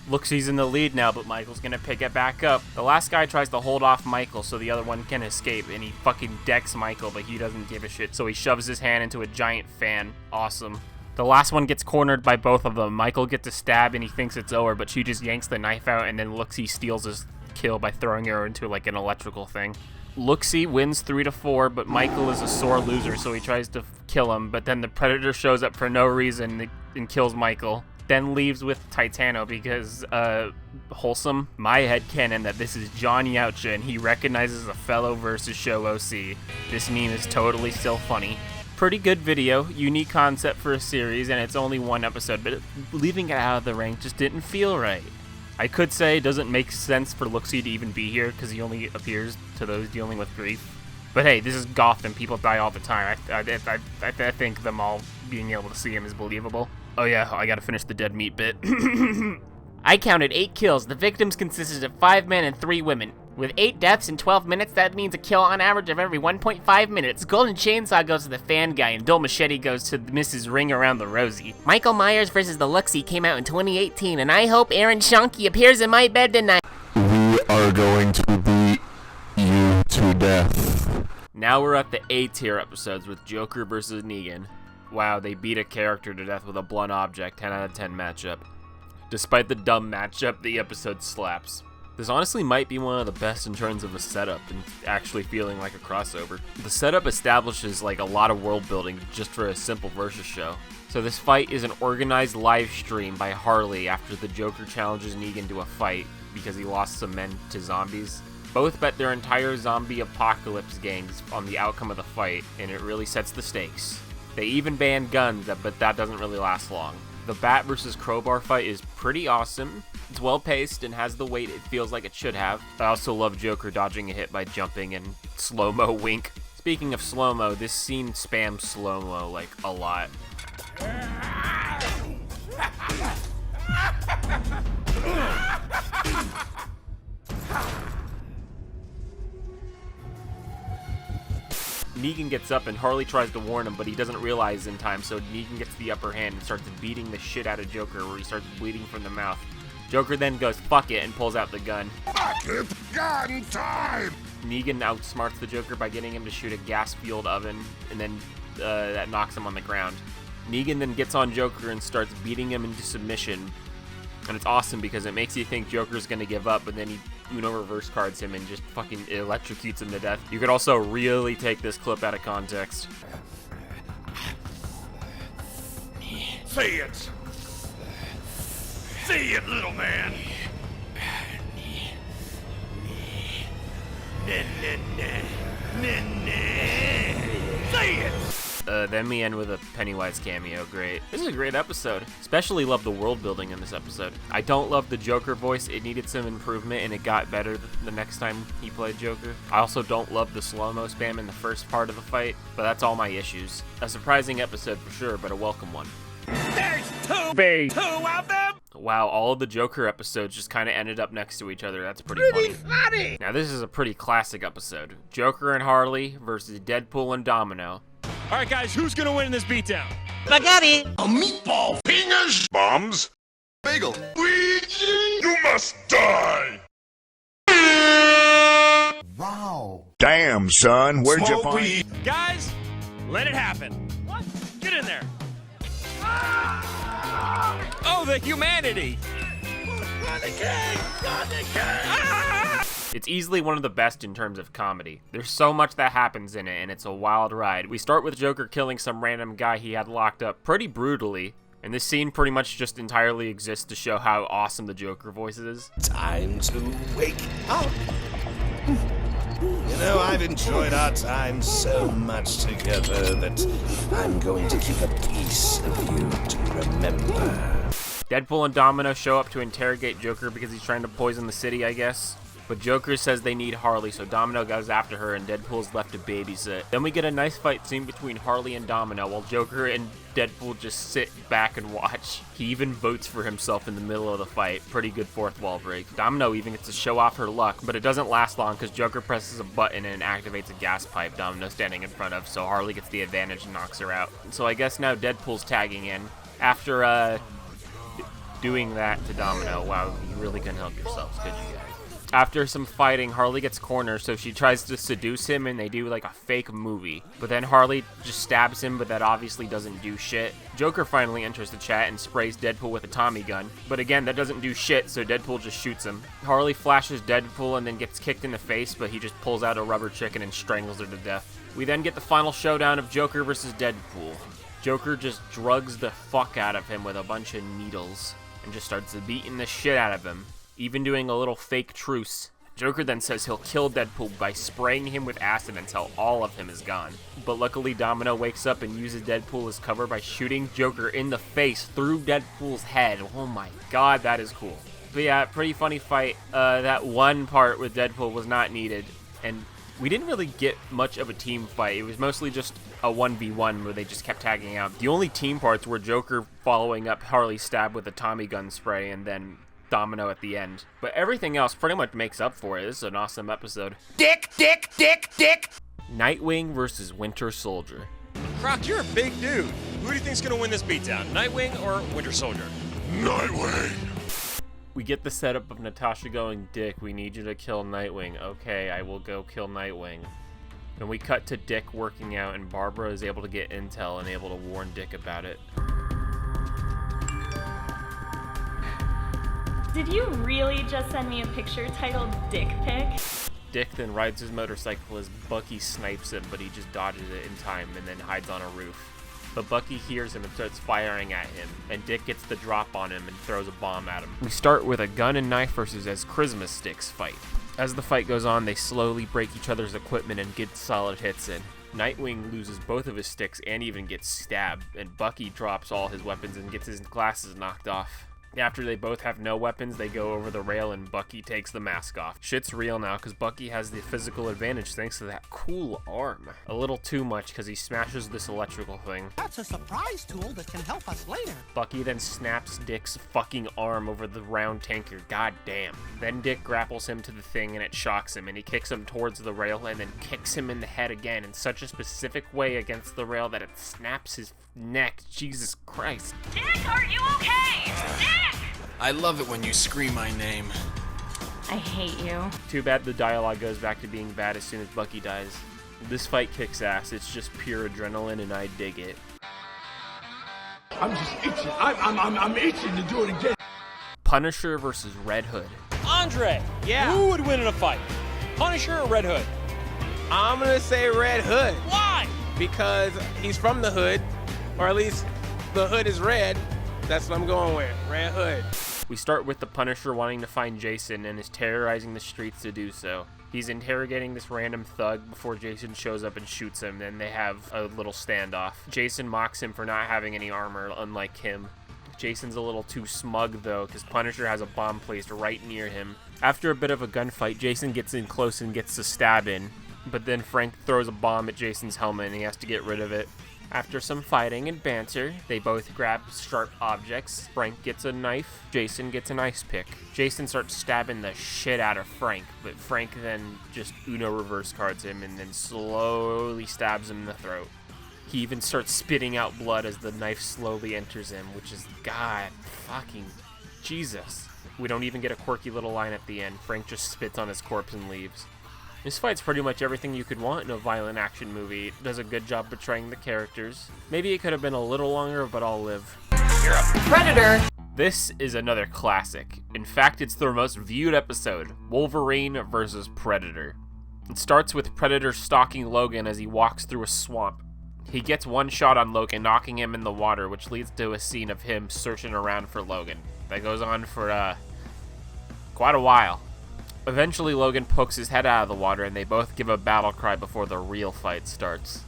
Luxie's in the lead now, but Michael's gonna pick it back up. The last guy tries to hold off Michael so the other one can escape, and he fucking decks Michael, but he doesn't give a shit, so he shoves his hand into a giant fan. Awesome. The last one gets cornered by both of them. Michael gets a stab and he thinks it's over, but she just yanks the knife out, and then Luxie steals his kill by throwing her into like an electrical thing. Luxie wins 3-4, but Michael is a sore loser, so he tries to kill him, but then the Predator shows up for no reason and kills Michael. Then leaves with Titano because, wholesome. My headcanon that this is John Yaucha and he recognizes a fellow Versus show OC. This meme is totally still funny. Pretty good video, unique concept for a series, and it's only one episode, but leaving it out of the ring just didn't feel right. I could say it doesn't make sense for Luxie to even be here because he only appears to those dealing with grief. But hey, this is Gotham, people die all the time. I think them all being able to see him is believable. Oh yeah, I gotta finish the dead meat bit. I counted 8 kills. The victims consisted of 5 men and 3 women. With 8 deaths in 12 minutes, that means a kill on average of every 1.5 minutes. Golden Chainsaw goes to the fan guy, and Bill Machete goes to Mrs. Ring Around the Rosie. Michael Myers vs. the Luxie came out in 2018, and I hope Aaron Schonke appears in my bed tonight. We are going to beat you to death. Now we're at the A-tier episodes with Joker vs. Negan. Wow, they beat a character to death with a blunt object, 10 out of 10 matchup. Despite the dumb matchup, the episode slaps. This honestly might be one of the best in terms of a setup and actually feeling like a crossover. The setup establishes like a lot of world building just for a simple Versus show. So this fight is an organized live stream by Harley after the Joker challenges Negan to a fight because he lost some men to zombies. Both bet their entire zombie apocalypse gangs on the outcome of the fight, and it really sets the stakes. They even ban guns, but that doesn't really last long. The Bat vs. Crowbar fight is pretty awesome. It's well paced and has the weight it feels like it should have. I also love Joker dodging a hit by jumping and slow-mo wink. Speaking of slow-mo, this scene spams slow-mo like a lot. Negan gets up and Harley tries to warn him, but he doesn't realize in time, so Negan gets the upper hand and starts beating the shit out of Joker, where he starts bleeding from the mouth. Joker then goes, fuck it, and pulls out the gun. It's gun time! Negan outsmarts the Joker by getting him to shoot a gas-fueled oven, and then that knocks him on the ground. Negan then gets on Joker and starts beating him into submission, and it's awesome because it makes you think Joker's gonna give up, but then he Uno reverse cards him and just fucking electrocutes him to death. You could also really take this clip out of context. Say it! Say it, little man! Say it! Then we end with a Pennywise cameo. Great. This is a great episode. Especially love the world building in this episode. I don't love the Joker voice. It needed some improvement and it got better the next time he played Joker. I also don't love the slow-mo spam in the first part of the fight, but that's all my issues. A surprising episode for sure, but a welcome one. There's two of them! Wow, all of the Joker episodes just kind of ended up next to each other. That's pretty funny. Now this is a pretty classic episode. Joker and Harley versus Deadpool and Domino. All right, guys, who's gonna win in this beatdown? Spaghetti! A meatball! Fingers! Bombs! Bagel! Luigi! You must die! Wow! Damn, son, where'd you Smoke find... weed. Guys, let it happen. What? Get in there. Oh, the humanity! Got the king! Got the king! It's easily one of the best in terms of comedy. There's so much that happens in it, and it's a wild ride. We start with Joker killing some random guy he had locked up pretty brutally, and this scene pretty much just entirely exists to show how awesome the Joker voice is. Time to wake up. You know, I've enjoyed our time so much together that I'm going to keep a piece of you to remember. Deadpool and Domino show up to interrogate Joker because he's trying to poison the city, I guess. But Joker says they need Harley, so Domino goes after her and Deadpool's left to babysit. Then we get a nice fight scene between Harley and Domino while Joker and Deadpool just sit back and watch. He even votes for himself in the middle of the fight. Pretty good fourth wall break. Domino even gets to show off her luck, but it doesn't last long because Joker presses a button and activates a gas pipe Domino's standing in front of, so Harley gets the advantage and knocks her out. So I guess now Deadpool's tagging in. After doing that to Domino, wow, you really couldn't help yourselves, could you guys? After some fighting, Harley gets cornered, so she tries to seduce him, and they do like a fake movie. But then Harley just stabs him, but that obviously doesn't do shit. Joker finally enters the chat and sprays Deadpool with a Tommy gun. But again, that doesn't do shit, so Deadpool just shoots him. Harley flashes Deadpool and then gets kicked in the face, but he just pulls out a rubber chicken and strangles her to death. We then get the final showdown of Joker versus Deadpool. Joker just drugs the fuck out of him with a bunch of needles and just starts beating the shit out of him, even doing a little fake truce. Joker then says he'll kill Deadpool by spraying him with acid until all of him is gone. But luckily Domino wakes up and uses Deadpool as cover by shooting Joker in the face through Deadpool's head. Oh my god, that is cool. But yeah, pretty funny fight. That one part with Deadpool was not needed, and we didn't really get much of a team fight. It was mostly just a 1v1 where they just kept tagging out. The only team parts were Joker following up Harley's stab with a Tommy gun spray and then Domino at the end. But everything else pretty much makes up for it. This is an awesome episode. Dick! Nightwing versus Winter Soldier. Croc, you're a big dude. Who do you think's gonna win this beatdown? Nightwing or Winter Soldier? Nightwing! We get the setup of Natasha going, Dick, we need you to kill Nightwing. Okay, I will go kill Nightwing. Then we cut to Dick working out, and Barbara is able to get intel and able to warn Dick about it. Did you really just send me a picture titled Dick Pic? Dick then rides his motorcycle as Bucky snipes him, but he just dodges it in time and then hides on a roof. But Bucky hears him and starts firing at him, and Dick gets the drop on him and throws a bomb at him. We start with a gun and knife versus as Christmas sticks fight. As the fight goes on, they slowly break each other's equipment and get solid hits in. Nightwing loses both of his sticks and even gets stabbed, and Bucky drops all his weapons and gets his glasses knocked off. After they both have no weapons, they go over the rail and Bucky takes the mask off. Shit's real now because Bucky has the physical advantage thanks to that cool arm. A little too much because he smashes this electrical thing. That's a surprise tool that can help us later. Bucky then snaps Dick's fucking arm over the round tanker. God damn. Then Dick grapples him to the thing and it shocks him, and he kicks him towards the rail and then kicks him in the head again in such a specific way against the rail that it snaps his neck. Jesus Christ. Dick, are you okay? Dick! I love it when you scream my name. I hate you. Too bad the dialogue goes back to being bad as soon as Bucky dies. This fight kicks ass. It's just pure adrenaline and I dig it. I'm just itching. I'm itching to do it again. Punisher versus Red Hood. Andre, who would win in a fight? Punisher or Red Hood? I'm gonna say Red Hood. Why? Because he's from the hood, or at least the hood is red. That's what I'm going with, Red Hood. We start with the Punisher wanting to find Jason and is terrorizing the streets to do so. He's interrogating this random thug before Jason shows up and shoots him, then they have a little standoff. Jason mocks him for not having any armor, unlike him. Jason's a little too smug though, because Punisher has a bomb placed right near him. After a bit of a gunfight, Jason gets in close and gets to stab in, but then Frank throws a bomb at Jason's helmet and he has to get rid of it. After some fighting and banter, they both grab sharp objects. Frank gets a knife, Jason gets an ice pick. Jason starts stabbing the shit out of Frank, but Frank then just Uno reverse cards him and then slowly stabs him in the throat. He even starts spitting out blood as the knife slowly enters him, which is, God fucking Jesus. We don't even get a quirky little line at the end. Frank just spits on his corpse and leaves. This fight's pretty much everything you could want in a violent action movie. It does a good job portraying the characters. Maybe it could have been a little longer, but I'll live. You're a predator! This is another classic. In fact, it's the most viewed episode, Wolverine versus Predator. It starts with Predator stalking Logan as he walks through a swamp. He gets one shot on Logan, knocking him in the water, which leads to a scene of him searching around for Logan. That goes on for, quite a while. Eventually, Logan pokes his head out of the water, and they both give a battle cry before the real fight starts.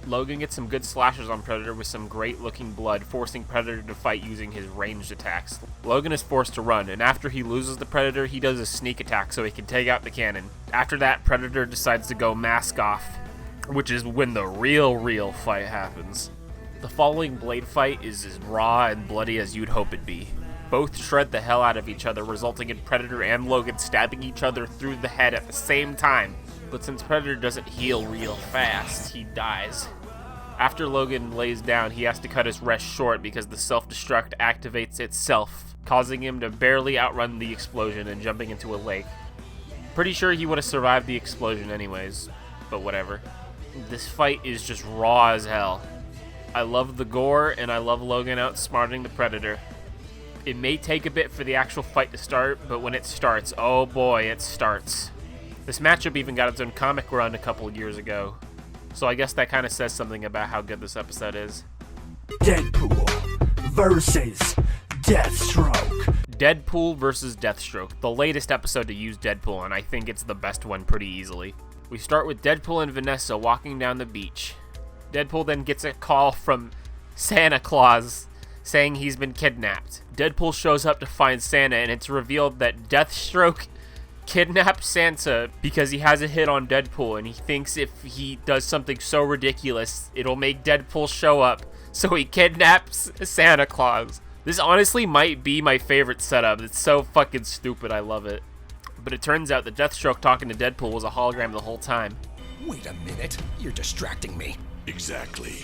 Logan gets some good slashes on Predator with some great-looking blood, forcing Predator to fight using his ranged attacks. Logan is forced to run, and after he loses the Predator, he does a sneak attack so he can take out the cannon. After that, Predator decides to go mask off, which is when the real fight happens. The following blade fight is as raw and bloody as you'd hope it'd be. Both shred the hell out of each other, resulting in Predator and Logan stabbing each other through the head at the same time. But since Predator doesn't heal real fast, he dies. After Logan lays down, he has to cut his rest short because the self-destruct activates itself, causing him to barely outrun the explosion and jumping into a lake. Pretty sure he would have survived the explosion anyways, but whatever. This fight is just raw as hell. I love the gore, and I love Logan outsmarting the Predator. It may take a bit for the actual fight to start, but when it starts, oh boy, it starts. This matchup even got its own comic run a couple years ago, so I guess that kind of says something about how good this episode is. Deadpool versus Deathstroke. Deadpool versus Deathstroke, the latest episode to use Deadpool, and I think it's the best one pretty easily. We start with Deadpool and Vanessa walking down the beach. Deadpool then gets a call from Santa Claus saying he's been kidnapped. Deadpool shows up to find Santa, and it's revealed that Deathstroke kidnapped Santa because he has a hit on Deadpool, and he thinks if he does something so ridiculous, it'll make Deadpool show up, so he kidnaps Santa Claus. This honestly might be my favorite setup. It's so fucking stupid, I love it. But it turns out that Deathstroke talking to Deadpool was a hologram the whole time. Wait a minute, you're distracting me. Exactly.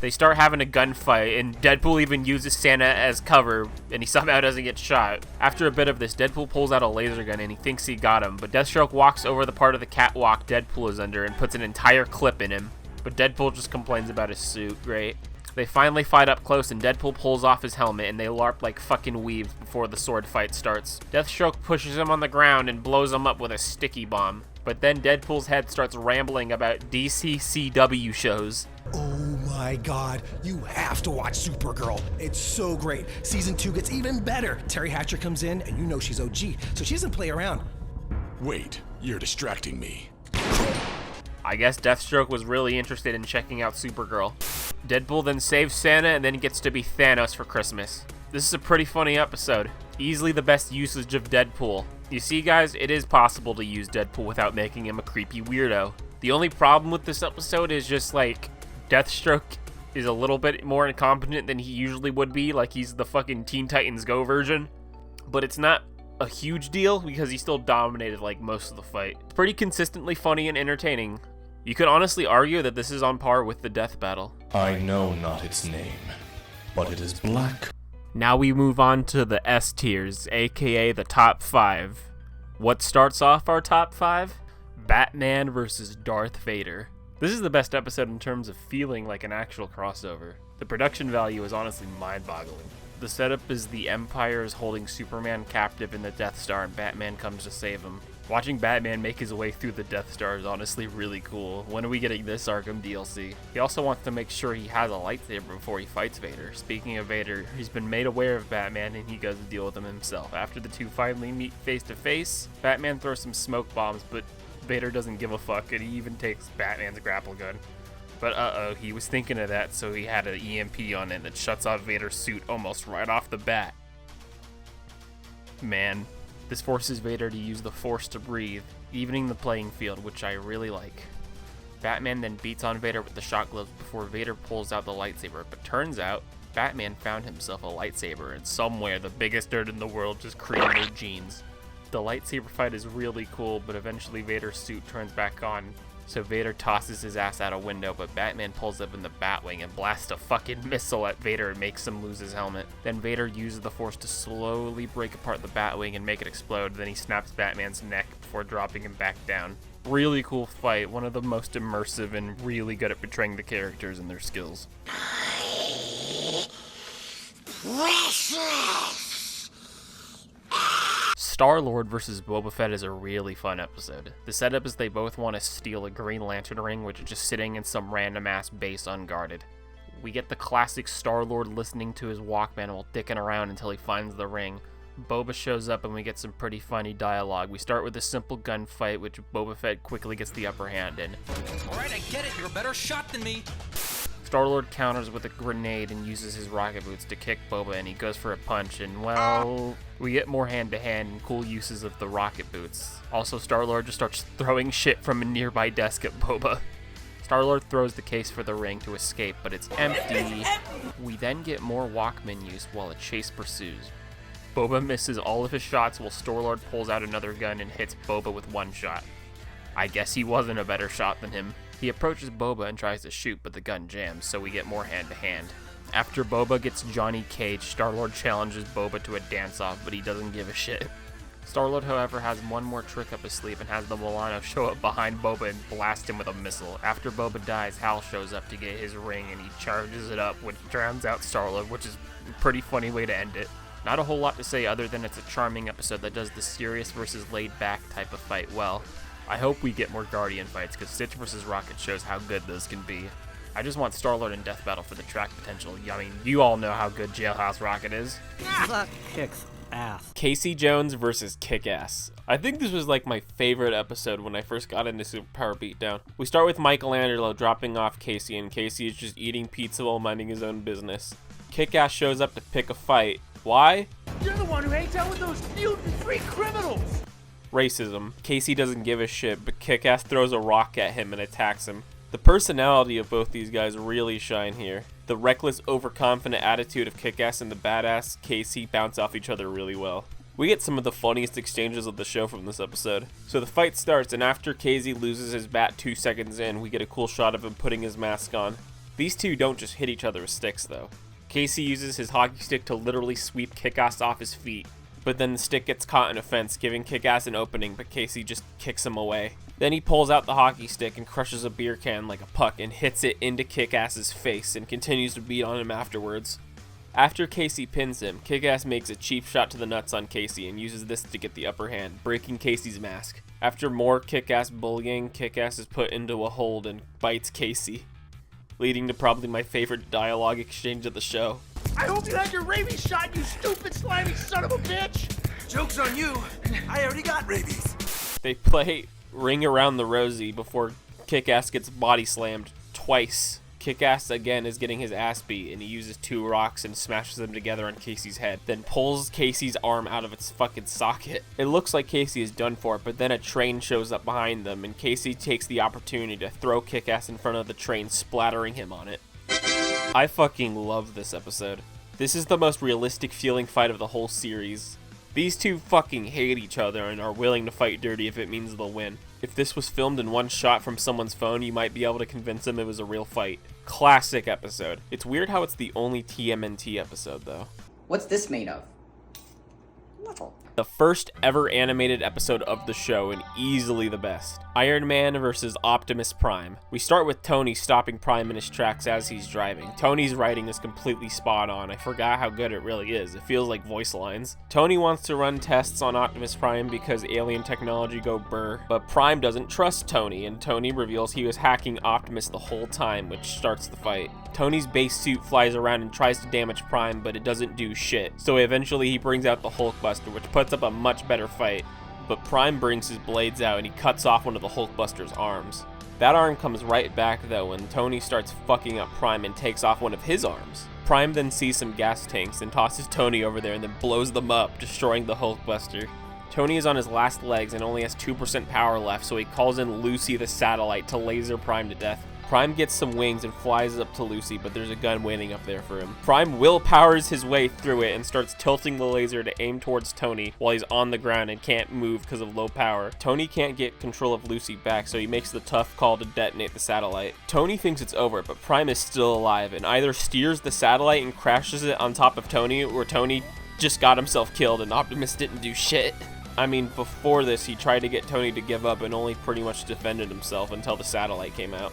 They start having a gunfight, and Deadpool even uses Santa as cover, and he somehow doesn't get shot. After a bit of this, Deadpool pulls out a laser gun, and he thinks he got him, but Deathstroke walks over the part of the catwalk Deadpool is under and puts an entire clip in him. But Deadpool just complains about his suit. Great. They finally fight up close, and Deadpool pulls off his helmet, and they LARP like fucking weebs before the sword fight starts. Deathstroke pushes him on the ground and blows him up with a sticky bomb. But then Deadpool's head starts rambling about DCCW shows. Oh my god, you have to watch Supergirl. It's so great. Season 2 gets even better. Terry Hatcher comes in, and you know she's OG, so she doesn't play around. Wait, you're distracting me. I guess Deathstroke was really interested in checking out Supergirl. Deadpool then saves Santa and then gets to be Thanos for Christmas. This is a pretty funny episode. Easily the best usage of Deadpool. You see, guys, it is possible to use Deadpool without making him a creepy weirdo. The only problem with this episode is just, like, Deathstroke is a little bit more incompetent than he usually would be, like he's the fucking Teen Titans Go version. But it's not a huge deal because he still dominated, like, most of the fight. It's pretty consistently funny and entertaining. You could honestly argue that this is on par with the death battle. I know not its name, but it is black. Now we move on to the S tiers, aka the top 5. What starts off our top 5? Batman versus Darth Vader. This is the best episode in terms of feeling like an actual crossover. The production value is honestly mind-boggling. The setup is the Empire is holding Superman captive in the Death Star and Batman comes to save him. Watching Batman make his way through the Death Star is honestly really cool. When are we getting this Arkham DLC? He also wants to make sure he has a lightsaber before he fights Vader. Speaking of Vader, he's been made aware of Batman and he goes to deal with him himself. After the two finally meet face to face, Batman throws some smoke bombs, but Vader doesn't give a fuck and he even takes Batman's grapple gun. But uh-oh, he was thinking of that, so he had an EMP on it that shuts off Vader's suit almost right off the bat. Man, this forces Vader to use the Force to breathe, evening the playing field, which I really like. Batman then beats on Vader with the shock gloves before Vader pulls out the lightsaber, but turns out, Batman found himself a lightsaber, and somewhere the biggest nerd in the world just created jeans. The lightsaber fight is really cool, but eventually Vader's suit turns back on, so Vader tosses his ass out a window, but Batman pulls up in the Batwing and blasts a fucking missile at Vader and makes him lose his helmet. Then Vader uses the Force to slowly break apart the Batwing and make it explode, then he snaps Batman's neck before dropping him back down. Really cool fight, one of the most immersive and really good at portraying the characters and their skills. Star-Lord versus Boba Fett is a really fun episode. The setup is they both want to steal a Green Lantern ring, which is just sitting in some random-ass base unguarded. We get the classic Star-Lord listening to his Walkman while dicking around until he finds the ring. Boba shows up and we get some pretty funny dialogue. We start with a simple gunfight, which Boba Fett quickly gets the upper hand in. Alright, I get it, you're a better shot than me. Star-Lord counters with a grenade and uses his rocket boots to kick Boba, and he goes for a punch, and well, we get more hand-to-hand and cool uses of the rocket boots. Also, Star-Lord just starts throwing shit from a nearby desk at Boba. Star-Lord throws the case for the ring to escape, but it's empty. We then get more Walkman use while a chase pursues. Boba misses all of his shots while Star-Lord pulls out another gun and hits Boba with one shot. I guess he wasn't a better shot than him. He approaches Boba and tries to shoot, but the gun jams, so we get more hand-to-hand. After Boba gets Johnny Cage, Star-Lord challenges Boba to a dance-off, but he doesn't give a shit. Star-Lord, however, has one more trick up his sleeve and has the Milano show up behind Boba and blast him with a missile. After Boba dies, Hal shows up to get his ring and he charges it up, which drowns out Star-Lord, which is a pretty funny way to end it. Not a whole lot to say other than it's a charming episode that does the serious versus laid-back type of fight well. I hope we get more Guardian fights, because Stitch vs. Rocket shows how good those can be. I just want Star-Lord in Death Battle for the track potential. I mean, you all know how good Jailhouse Rocket is. That kicks ass. Casey Jones versus Kick-Ass. I think this was like my favorite episode when I first got into Superpower Beatdown. We start with Michelangelo dropping off Casey, and Casey is just eating pizza while minding his own business. Kick-Ass shows up to pick a fight. Why? You're the one who hangs out with those mutant-free criminals! Racism. Casey doesn't give a shit, but Kick-Ass throws a rock at him and attacks him. The personality of both these guys really shine here. The reckless, overconfident attitude of Kick-Ass and the badass Casey bounce off each other really well. We get some of the funniest exchanges of the show from this episode. So the fight starts, and after Casey loses his bat 2 seconds in, we get a cool shot of him putting his mask on. These two don't just hit each other with sticks, though. Casey uses his hockey stick to literally sweep Kick-Ass off his feet. But then the stick gets caught in a fence, giving Kick-Ass an opening, but Casey just kicks him away. Then he pulls out the hockey stick and crushes a beer can like a puck and hits it into Kick-Ass's face and continues to beat on him afterwards. After Casey pins him, Kick-Ass makes a cheap shot to the nuts on Casey and uses this to get the upper hand, breaking Casey's mask. After more Kick-Ass bullying, Kick-Ass is put into a hold and bites Casey, leading to probably my favorite dialogue exchange of the show. I hope you had your rabies shot, you stupid, slimy son of a bitch! Joke's on you. I already got rabies. They play Ring Around the Rosie before Kick-Ass gets body slammed twice. Kick-Ass again is getting his ass beat, and he uses 2 rocks and smashes them together on Casey's head, then pulls Casey's arm out of its fucking socket. It looks like Casey is done for, but then a train shows up behind them, and Casey takes the opportunity to throw Kick-Ass in front of the train, splattering him on it. I fucking love this episode. This is the most realistic feeling fight of the whole series. These two fucking hate each other and are willing to fight dirty if it means they'll win. If this was filmed in one shot from someone's phone, you might be able to convince them it was a real fight. Classic episode. It's weird how it's the only TMNT episode, though. What's this made of? Metal. The first ever animated episode of the show, and easily the best. Iron Man versus Optimus Prime. We start with Tony stopping Prime in his tracks as he's driving. Tony's writing is completely spot on. I forgot how good it really is. It feels like voice lines. Tony wants to run tests on Optimus Prime because alien technology go burr, but Prime doesn't trust Tony, and Tony reveals he was hacking Optimus the whole time, which starts the fight. Tony's base suit flies around and tries to damage Prime, but it doesn't do shit, so eventually he brings out the Hulkbuster, which puts up a much better fight. But Prime brings his blades out and he cuts off one of the Hulkbuster's arms. That arm comes right back though when Tony starts fucking up Prime and takes off one of his arms. Prime then sees some gas tanks and tosses Tony over there and then blows them up, destroying the Hulkbuster. Tony is on his last legs and only has 2% power left, so he calls in Lucy the satellite to laser Prime to death. Prime gets some wings and flies up to Lucy, but there's a gun waiting up there for him. Prime willpowers his way through it and starts tilting the laser to aim towards Tony while he's on the ground and can't move because of low power. Tony can't get control of Lucy back, so he makes the tough call to detonate the satellite. Tony thinks it's over, but Prime is still alive and either steers the satellite and crashes it on top of Tony, or Tony just got himself killed and Optimus didn't do shit. I mean, before this, he tried to get Tony to give up and only pretty much defended himself until the satellite came out.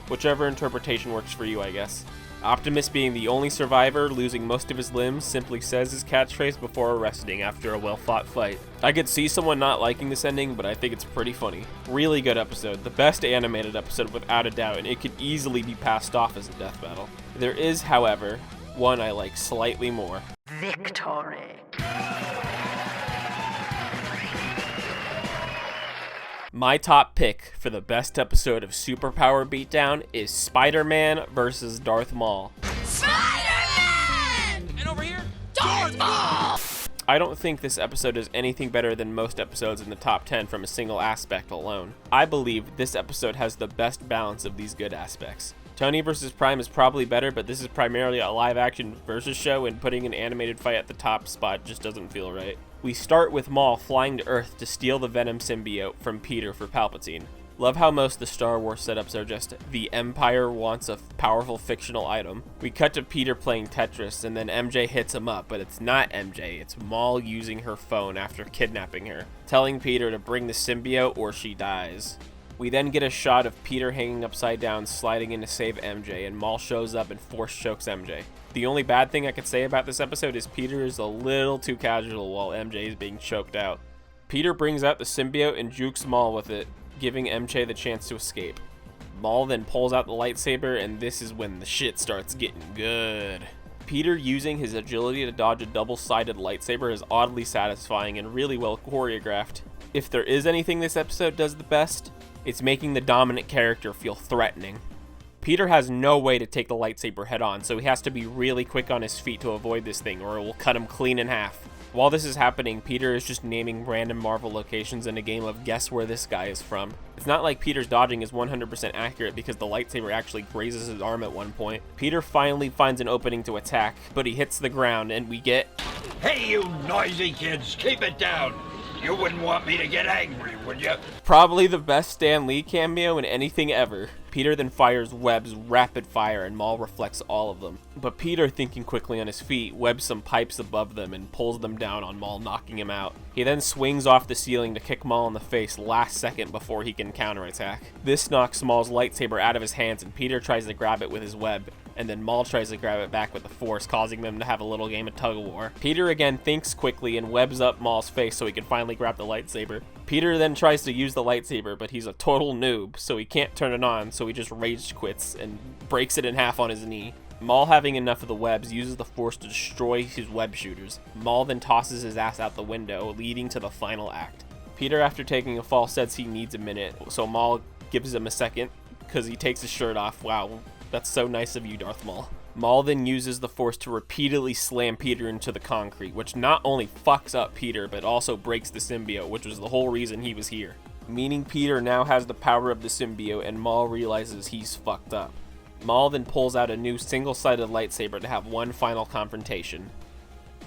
Whichever interpretation works for you, I guess. Optimus, being the only survivor, losing most of his limbs, simply says his catchphrase before arresting after a well-fought fight. I could see someone not liking this ending, but I think it's pretty funny. Really good episode, the best animated episode without a doubt, and it could easily be passed off as a death battle. There is, however, one I like slightly more. Victory. My top pick for the best episode of Superpower Beatdown is Spider-Man vs. Darth Maul. Spider-Man! And over here, Darth Maul! I don't think this episode is anything better than most episodes in the top 10 from a single aspect alone. I believe this episode has the best balance of these good aspects. Tony vs. Prime is probably better, but this is primarily a live-action versus show, and putting an animated fight at the top spot just doesn't feel right. We start with Maul flying to Earth to steal the Venom symbiote from Peter for Palpatine. Love how most of the Star Wars setups are just, the Empire wants a powerful fictional item. We cut to Peter playing Tetris, and then MJ hits him up, but it's not MJ, it's Maul using her phone after kidnapping her, telling Peter to bring the symbiote or she dies. We then get a shot of Peter hanging upside down, sliding in to save MJ, and Maul shows up and force chokes MJ. The only bad thing I could say about this episode is Peter is a little too casual while MJ is being choked out. Peter brings out the symbiote and jukes Maul with it, giving MJ the chance to escape. Maul then pulls out the lightsaber, and this is when the shit starts getting good. Peter using his agility to dodge a double-sided lightsaber is oddly satisfying and really well choreographed. If there is anything this episode does the best, it's making the dominant character feel threatening. Peter has no way to take the lightsaber head on, so he has to be really quick on his feet to avoid this thing, or it will cut him clean in half. While this is happening, Peter is just naming random Marvel locations in a game of guess where this guy is from. It's not like Peter's dodging is 100% accurate because the lightsaber actually grazes his arm at one point. Peter finally finds an opening to attack, but he hits the ground and we get... Hey, you noisy kids, keep it down. You wouldn't want me to get angry, would you? Probably the best Stan Lee cameo in anything ever. Peter then fires webs rapid fire and Maul reflects all of them. But Peter, thinking quickly on his feet, webs some pipes above them and pulls them down on Maul, knocking him out. He then swings off the ceiling to kick Maul in the face last second before he can counterattack. This knocks Maul's lightsaber out of his hands and Peter tries to grab it with his web, and then Maul tries to grab it back with the Force, causing them to have a little game of tug-of-war. Peter again thinks quickly and webs up Maul's face so he can finally grab the lightsaber. Peter then tries to use the lightsaber, but he's a total noob, so he can't turn it on, so he just rage quits and breaks it in half on his knee. Maul, having enough of the webs, uses the Force to destroy his web shooters. Maul then tosses his ass out the window, leading to the final act. Peter, after taking a fall, says he needs a minute, so Maul gives him a second because he takes his shirt off. Wow, that's so nice of you, Darth Maul. Maul then uses the Force to repeatedly slam Peter into the concrete, which not only fucks up Peter, but also breaks the symbiote, which was the whole reason he was here. Meaning Peter now has the power of the symbiote, and Maul realizes he's fucked up. Maul then pulls out a new single-sided lightsaber to have one final confrontation.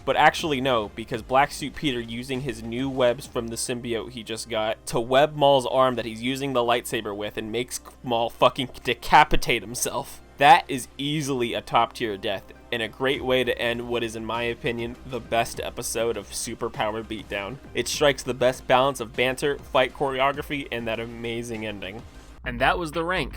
But actually no, because Black Suit Peter using his new webs from the symbiote he just got to web Maul's arm that he's using the lightsaber with and makes Maul fucking decapitate himself. That is easily a top tier death, and a great way to end what is, in my opinion, the best episode of Superpower Beatdown. It strikes the best balance of banter, fight choreography, and that amazing ending. And that was the rank.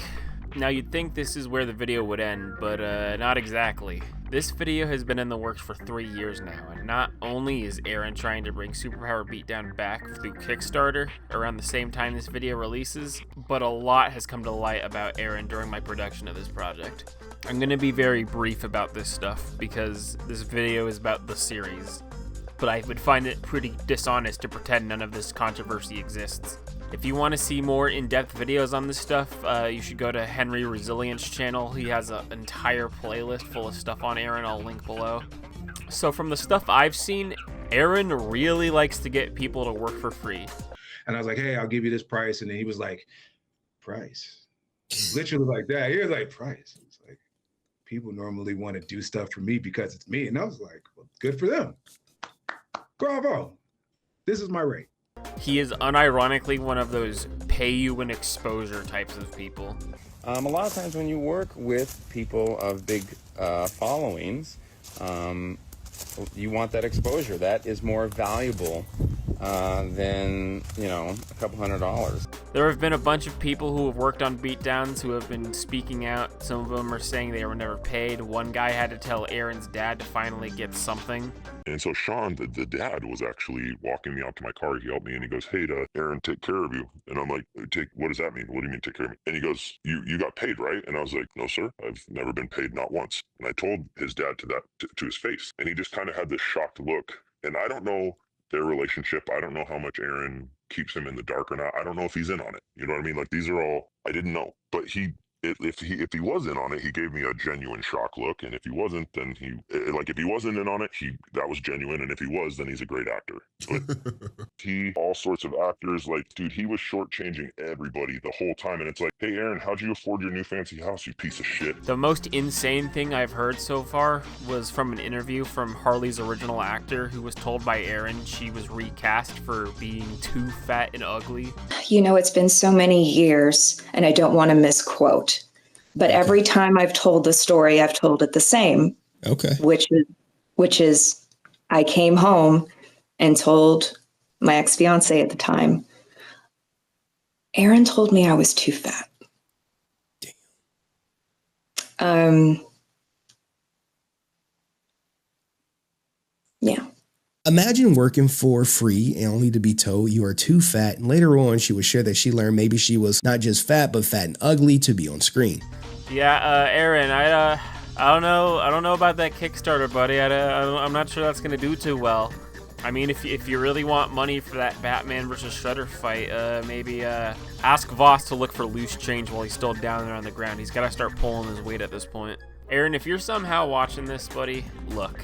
Now you'd think this is where the video would end, but not exactly. This video has been in the works for 3 years now, and not only is Aaron trying to bring Superpower Beatdown back through Kickstarter around the same time this video releases, but a lot has come to light about Aaron during my production of this project. I'm going to be very brief about this stuff because this video is about the series, but I would find it pretty dishonest to pretend none of this controversy exists. If you want to see more in-depth videos on this stuff, you should go to Henry Resilience channel. He has an entire playlist full of stuff on Aaron. I'll link below. So from the stuff I've seen, Aaron really likes to get people to work for free. And I was like, hey, I'll give you this price. And then he was like, price? Literally like that. He was like, price? It's like, people normally want to do stuff for me because it's me. And I was like, well, good for them. Bravo. This is my rate. He is unironically one of those pay you an exposure types of people. A lot of times when you work with people of big followings, you want that exposure. That is more valuable than, you know, a couple $100. There have been a bunch of people who have worked on beatdowns who have been speaking out. Some of them are saying they were never paid. One guy had to tell Aaron's dad to finally get something. And so Sean, the dad, was actually walking me out to my car. He helped me and he goes, hey, Aaron, take care of you. And I'm like, what does that mean? What do you mean take care of me? And he goes, you got paid, right? And I was like, no, sir, I've never been paid, not once. And I told his dad to his face. And he just kind of had this shocked look. And I don't know their relationship. I don't know how much Aaron keeps him in the dark or not. I don't know if he's in on it. You know what I mean? Like, these are all, I didn't know. But if he was in on it, he gave me a genuine shock look, and if he wasn't, then if he wasn't in on it, that was genuine, and if he was, then he's a great actor. But all sorts of actors, like, dude, he was shortchanging everybody the whole time, and it's like, hey, Aaron, how'd you afford your new fancy house, you piece of shit? The most insane thing I've heard so far was from an interview from Harley's original actor, who was told by Aaron she was recast for being too fat and ugly. You know, it's been so many years, and I don't want to misquote. But every time I've told the story, I've told it the same. Okay. Which is I came home and told my ex-fiance at the time, Aaron told me I was too fat. Damn. Yeah. Imagine working for free and only to be told you are too fat. And later on, she would share that she learned maybe she was not just fat, but fat and ugly to be on screen. Yeah, Aaron, I don't know about that Kickstarter, buddy. I'm not sure that's gonna do too well. I mean, if you really want money for that Batman versus Shredder fight, maybe ask Voss to look for loose change while he's still down there on the ground. He's got to start pulling his weight at this point. Aaron, if you're somehow watching this, buddy, look.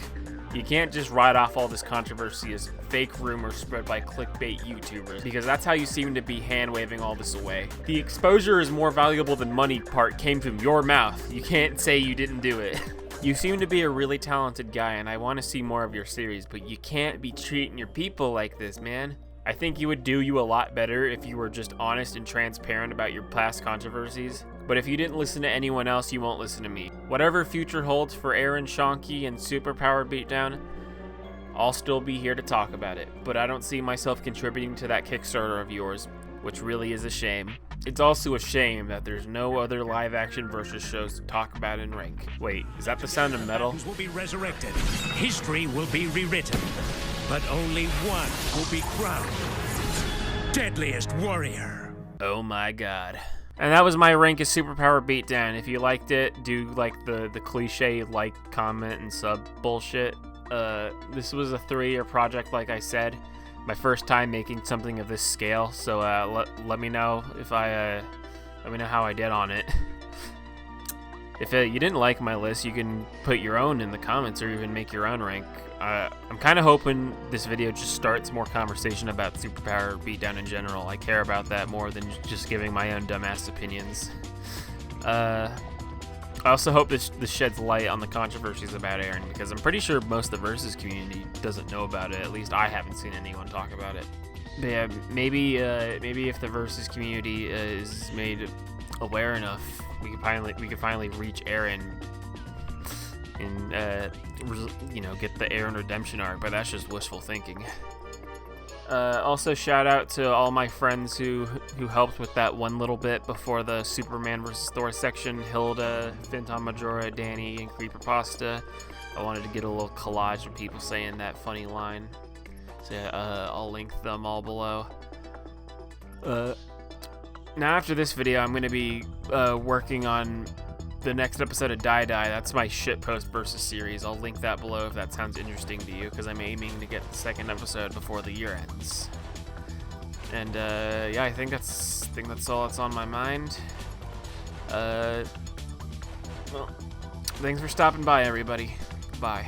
You can't just write off all this controversy as fake rumors spread by clickbait YouTubers, because that's how you seem to be hand-waving all this away. The exposure is more valuable than money part came from your mouth. You can't say you didn't do it. You seem to be a really talented guy, and I want to see more of your series, but you can't be treating your people like this, man. I think you would do you a lot better if you were just honest and transparent about your past controversies. But if you didn't listen to anyone else, you won't listen to me. Whatever future holds for Aaron Schonke and Superpower Beatdown, I'll still be here to talk about it. But I don't see myself contributing to that Kickstarter of yours, which really is a shame. It's also a shame that there's no other live-action versus shows to talk about and rank. Wait, is that the sound of metal? Will be resurrected. History will be rewritten. But only one will be crowned deadliest warrior. Oh my god. And that was my rank of Superpower Beatdown. If you liked it, do like the cliche like, comment, and sub bullshit. This was a 3-year project, like I said. My first time making something of this scale, so let me know if I Let me know how I did on it. If you didn't like my list, you can put your own in the comments or even make your own rank. I'm kind of hoping this video just starts more conversation about Superpower Beatdown in general. I care about that more than just giving my own dumbass opinions. I also hope this sheds light on the controversies about Aaron, because I'm pretty sure most of the Versus community doesn't know about it. At least I haven't seen anyone talk about it. But yeah, maybe if the Versus community is made aware enough, we could finally reach Aaron and get the Aaron redemption arc. But that's just wishful thinking. Also, shout out to all my friends who helped with that one little bit before the Superman vs. Thor section. Hilda, Finton Majora, Danny, and Creeperpasta. I wanted to get a little collage of people saying that funny line. So I'll link them all below. Now after this video, I'm going to be working on the next episode of Die Die. That's my shitpost versus series. I'll link that below if that sounds interesting to you, because I'm aiming to get the second episode before the year ends. And yeah, I think that's all that's on my mind. Well, thanks for stopping by, everybody. Bye.